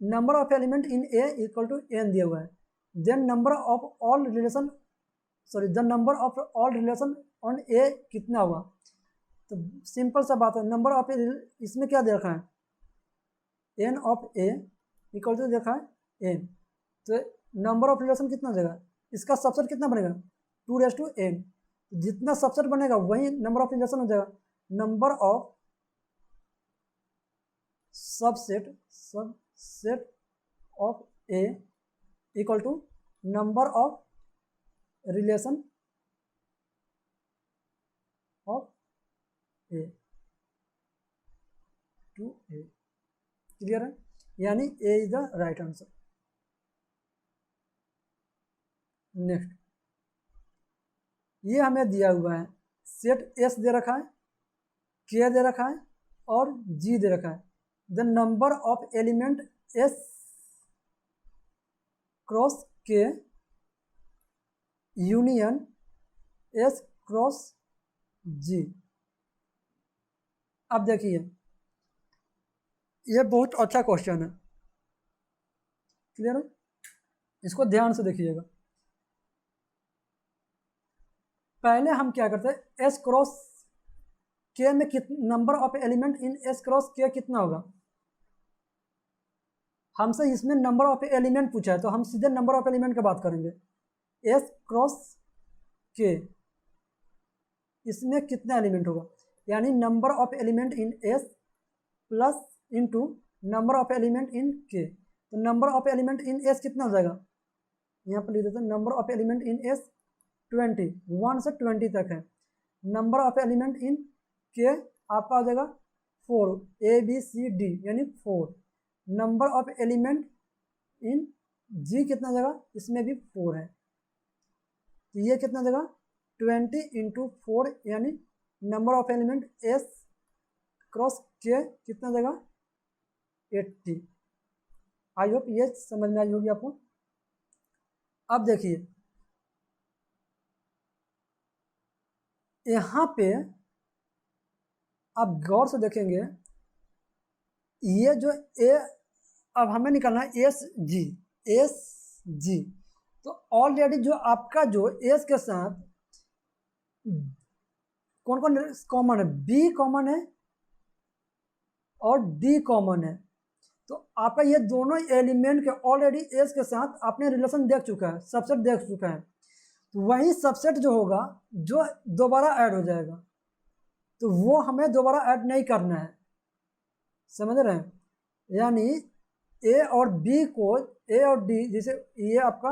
number of element in A equal to N दिया हुआ है, then number of all relation the number of all relation on A कितना हुआ। तो सिंपल सा बात है, नंबर ऑफ इसमें क्या दे रखा है N of A equal to देखा है एन, तो नंबर ऑफ रिलेशन कितना हो जाएगा, इसका सबसेट कितना बनेगा 2n, जितना सबसेट बनेगा वही नंबर ऑफ रिलेशन हो जाएगा। Number of subset of A equal to number of relation of A to A. Clear है, यानी A is the right answer. Next, ये हमें दिया हुआ है सेट एस दे रखा है, के दे रखा है और जी दे रखा है। The number of element S cross के यूनियन एस क्रॉस जी। अब देखिए, ये बहुत अच्छा क्वेश्चन है। क्लियर है, इसको ध्यान से देखिएगा। पहले हम क्या करते हैं, एस क्रॉस के में number of element in S cross के कितना होगा। हमसे इसमें नंबर ऑफ एलिमेंट पूछा है तो हम सीधे नंबर ऑफ एलिमेंट की बात करेंगे। एस क्रॉस के, इसमें कितना एलिमेंट होगा, यानी number of element in S plus into number of element इन के। तो number of element in S कितना हो जाएगा, यहाँ पर लिख देते हैं number of element in S 20, 1 से 20 तक है। नंबर ऑफ एलिमेंट इन के आपका हो जाएगा 4, ए बी सी डी यानी 4। नंबर ऑफ एलिमेंट इन जी कितना हो जाएगा, इसमें भी 4 है, तो ये कितना हो जाएगा 20 इंटू 4, यानी number of element S cross के कितना हो जाएगा 80। आई होप ये समझ में आई होगी आपको। अब देखिए, यहाँ पे आप गौर से देखेंगे, ये जो ए, अब हमें निकालना है एस जी, एस जी। तो ऑलरेडी जो आपका जो एस के साथ कौन कौन कॉमन है, बी कॉमन है और डी कॉमन है। तो आपका ये दोनों एलिमेंट के ऑलरेडी एस के साथ आपने रिलेशन देख चुका है, सबसेट देख चुका है। तो वही सबसेट जो होगा जो दोबारा ऐड हो जाएगा, तो वो हमें दोबारा ऐड नहीं करना है, समझ रहे हैं। यानी ए और बी को, ए और डी, जैसे ये आपका,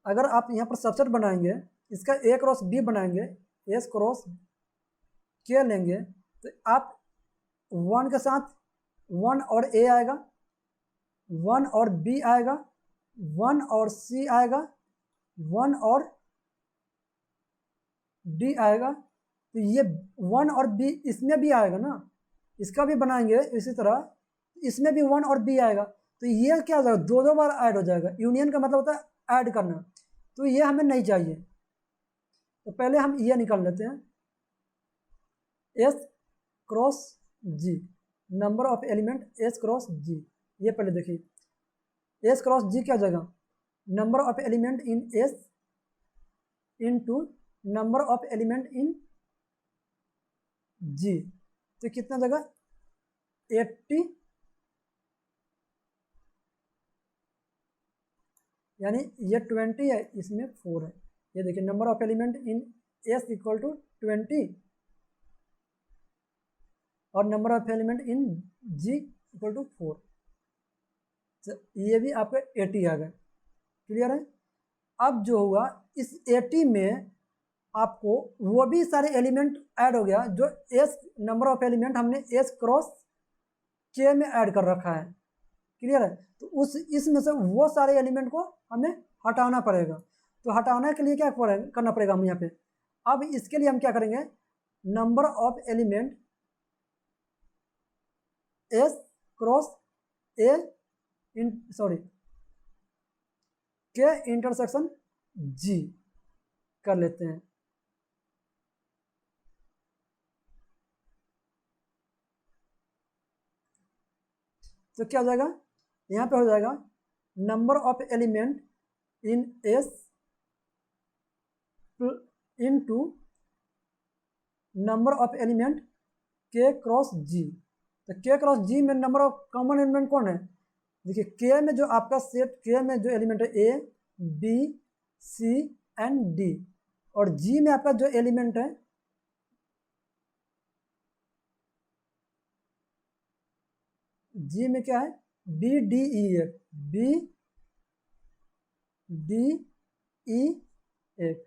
अगर आप यहाँ पर सबसेट बनाएंगे, इसका ए क्रॉस बी बनाएंगे, एस क्रॉस के लेंगे, तो आप 1 के साथ 1 और ए आएगा, 1 और बी आएगा, 1 और सी आएगा, 1 और डी आएगा। तो ये 1 और बी इसमें भी आएगा ना, इसका भी बनाएंगे इसी तरह, इसमें भी 1 और बी आएगा। तो ये क्या हो जाएगा, दो बार ऐड हो जाएगा। यूनियन का मतलब होता है ऐड करना, तो ये हमें नहीं चाहिए। तो पहले हम ये निकाल लेते हैं, S cross G, number of element S cross G. ये पहले देखिए, एस क्रॉस जी क्या हो जाएगा, number of element in S into number of element in G. तो कितना जगह 80, यानी ये 20 है, इसमें 4 है। ये देखिए number of element in S equal to 20 और number of element in G equal to 4। ये भी आपका 80 आ गए। क्लियर है। अब जो हुआ इस 80 में आपको वो भी सारे एलिमेंट ऐड हो गया जो एस, नंबर ऑफ एलिमेंट हमने एस क्रॉस के में ऐड कर रखा है। क्लियर है। तो उस इसमें से वो सारे एलिमेंट को हमें हटाना पड़ेगा। तो हटाने के लिए क्या करना पड़ेगा हम यहाँ पे, अब इसके लिए हम क्या करेंगे, number of element S cross A sorry के इंटरसेक्शन जी कर लेते हैं। तो क्या हो जाएगा, यहाँ पे हो जाएगा number of element in S into number of element के क्रॉस जी। तो के क्रॉस जी में नंबर ऑफ कॉमन एलिमेंट कौन है, देखिए के में जो आपका सेट, के में जो एलिमेंट है A B C and D, और जी में आपका जो एलिमेंट है जी में क्या है B D E F, B D E F,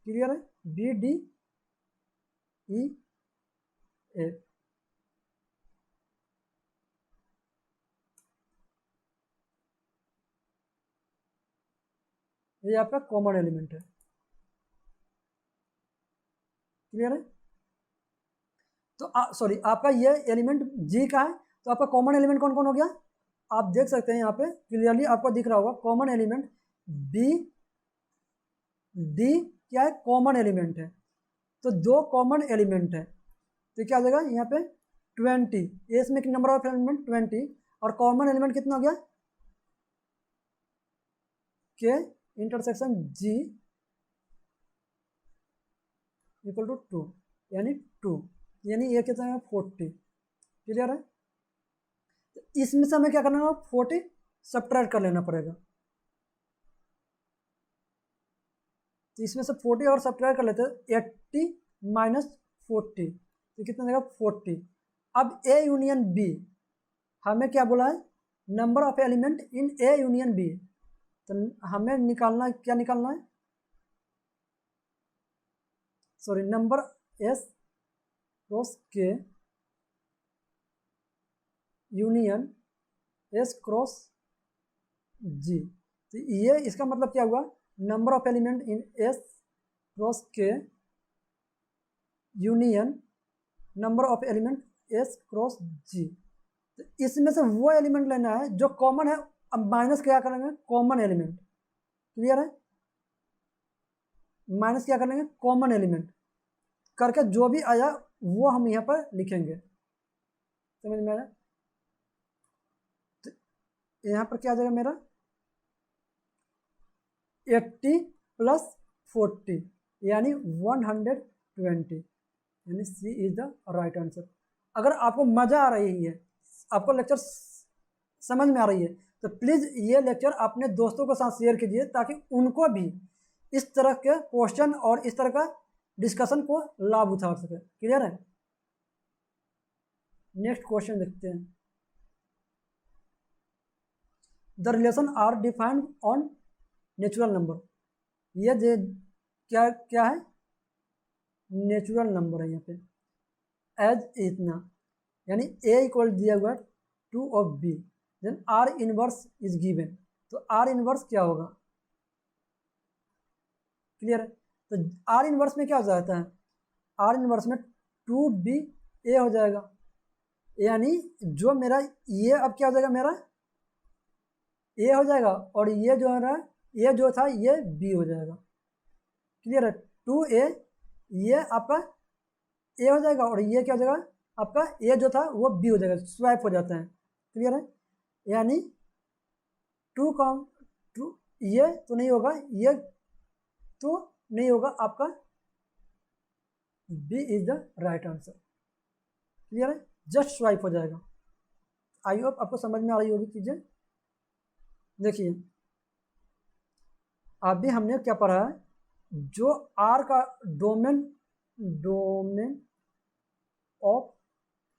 clear है, बी डी ई एफ। ये आपका कॉमन एलिमेंट है, क्लियर है। तो सॉरी आपका ये एलिमेंट जी का है, तो आपका कॉमन एलिमेंट कौन कौन हो गया, आप देख सकते हैं यहाँ पे क्लियरली आपको दिख रहा होगा कॉमन एलिमेंट बी डी क्या है, कॉमन एलिमेंट है। तो दो कॉमन एलिमेंट है तो क्या हो जाएगा यहाँ पे 20, इसमें नंबर ऑफ एलिमेंट 20 और कॉमन एलिमेंट कितना हो गया के इंटरसेक्शन जी इक्वल टू 2 यानी 2, यानी ये कितना है 40, क्लियर है। तो इसमें से हमें क्या करना होगा 40 सब्ट्रैक्ट कर लेना पड़ेगा, तो इसमें से 40 और सब्ट्रैक्ट कर लेते हैं 80 माइनस 40 तो कितना देगा 40। अब ए यूनियन बी हमें क्या बोला है, number of element in A union B, तो हमें निकालना क्या निकालना है, सॉरी नंबर एस क्रॉस के यूनियन एस क्रॉस जी। तो ये इसका मतलब क्या हुआ, number of element in S cross के union number of element S cross G. तो इसमें से वो एलिमेंट लेना है जो कॉमन है, अब माइनस क्या करेंगे कॉमन एलिमेंट, क्लियर है, माइनस क्या करेंगे कॉमन एलिमेंट करके जो भी आया वो हम यहाँ पर लिखेंगे, समझ में आया। तो यहाँ पर क्या आ जाएगा मेरा 80 प्लस 40 यानी 120, यानी C is the right answer. अगर आपको मजा आ रही है, आपको लेक्चर समझ में आ रही है, तो प्लीज ये लेक्चर अपने दोस्तों के साथ शेयर कीजिए ताकि उनको भी इस तरह के क्वेश्चन और इस तरह का डिस्कशन को लाभ उठा सके, क्लियर है। नेक्स्ट क्वेश्चन देखते हैं। The relation R defined on natural number, ये क्या क्या है नेचुरल नंबर है यहाँ पे, एज इतना यानी ए इक्वल दिया हुआ 2 of B, then R inverse is given, तो आर इनवर्स क्या होगा, क्लियर है। तो आर इनवर्स में क्या हो जाता है, आर इनवर्स में 2b ए हो जाएगा, यानी जो मेरा ये अब क्या हो जाएगा मेरा ए हो जाएगा और ये जो है ना ये जो था ये बी हो जाएगा, क्लियर है। 2a ये आपका ए हो जाएगा और ये क्या हो जाएगा आपका ए जो था वो बी हो जाएगा, स्वैप हो जाता है, क्लियर है। यानी 2 ये तो नहीं होगा, ये तो नहीं होगा, आपका B is the right answer, clear है, जस्ट स्वाइप हो जाएगा। आई होप आपको समझ में आ रही होगी चीजें। देखिए अभी हमने क्या पढ़ा है, जो आर का domain of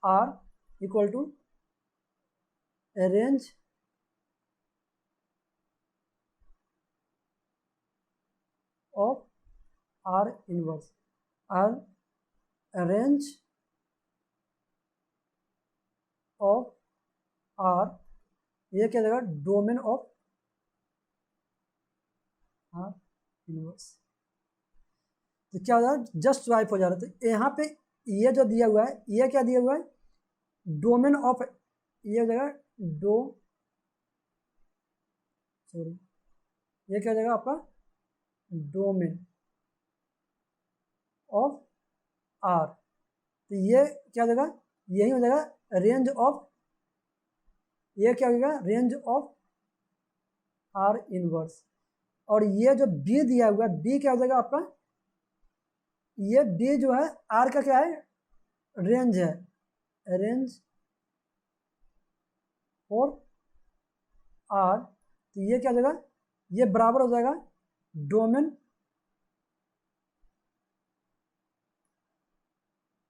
R equal to range of R inverse, R range of R, ये क्या जगह डोमेन ऑफ आर इनवर्स, तो क्या हो जा रहा है जस्ट स्वाइप हो जा रहा है। तो यहाँ पे ये जो दिया हुआ है ये क्या दिया हुआ है डोमेन ऑफ, ये जगह सॉरी ये क्या जगह आपका डोमेन ऑफ आर, तो ये क्या जगह यही हो जाएगा रेंज ऑफ, ये क्या हो जाएगा रेंज ऑफ आर इनवर्स, और ये जो बी दिया हुआ है बी क्या हो जाएगा आपका, ये बी जो है आर का क्या है रेंज है, रेंज और आर, तो ये क्या हो जाएगा ये बराबर हो जाएगा domain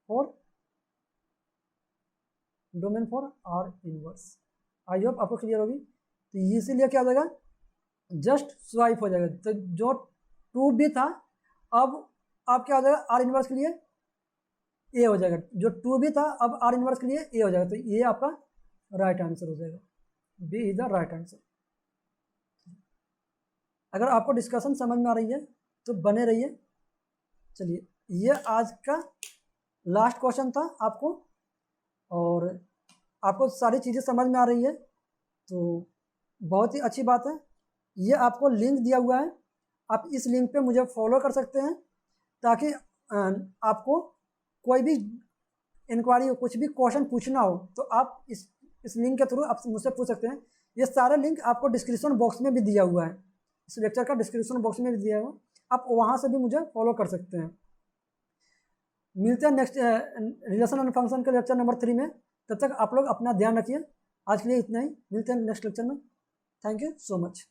for R inverse. I hope आपको क्लियर होगी। तो इसीलिए क्या हो जाएगा जस्ट स्वाइप हो जाएगा। तो जो 2b था अब आप क्या हो जाएगा, आर इनवर्स के लिए ए हो जाएगा। जो 2b था अब आर इनवर्स के लिए ए हो जाएगा। तो ये आपका राइट आंसर हो जाएगा, B is the right answer. अगर आपको डिस्कशन समझ में आ रही है तो बने रहिए। चलिए, ये आज का लास्ट क्वेश्चन था आपको, और आपको सारी चीज़ें समझ में आ रही है तो बहुत ही अच्छी बात है। ये आपको लिंक दिया हुआ है, आप इस लिंक पे मुझे फॉलो कर सकते हैं, ताकि आपको कोई भी इंक्वायरी हो, कुछ भी क्वेश्चन पूछना हो तो आप इस लिंक के थ्रू आप मुझसे पूछ सकते हैं। ये सारे लिंक आपको डिस्क्रिप्शन बॉक्स में भी दिया हुआ है, इस लेक्चर का डिस्क्रिप्शन बॉक्स में भी दिया हुआ है, आप वहाँ से भी मुझे फॉलो कर सकते हैं। मिलते हैं नेक्स्ट रिलेशन एंड फंक्शन के लेक्चर नंबर 3 में। तब तक आप लोग अपना ध्यान रखिए। आज के लिए इतना ही, मिलते हैं नेक्स्ट लेक्चर में। Thank you so much.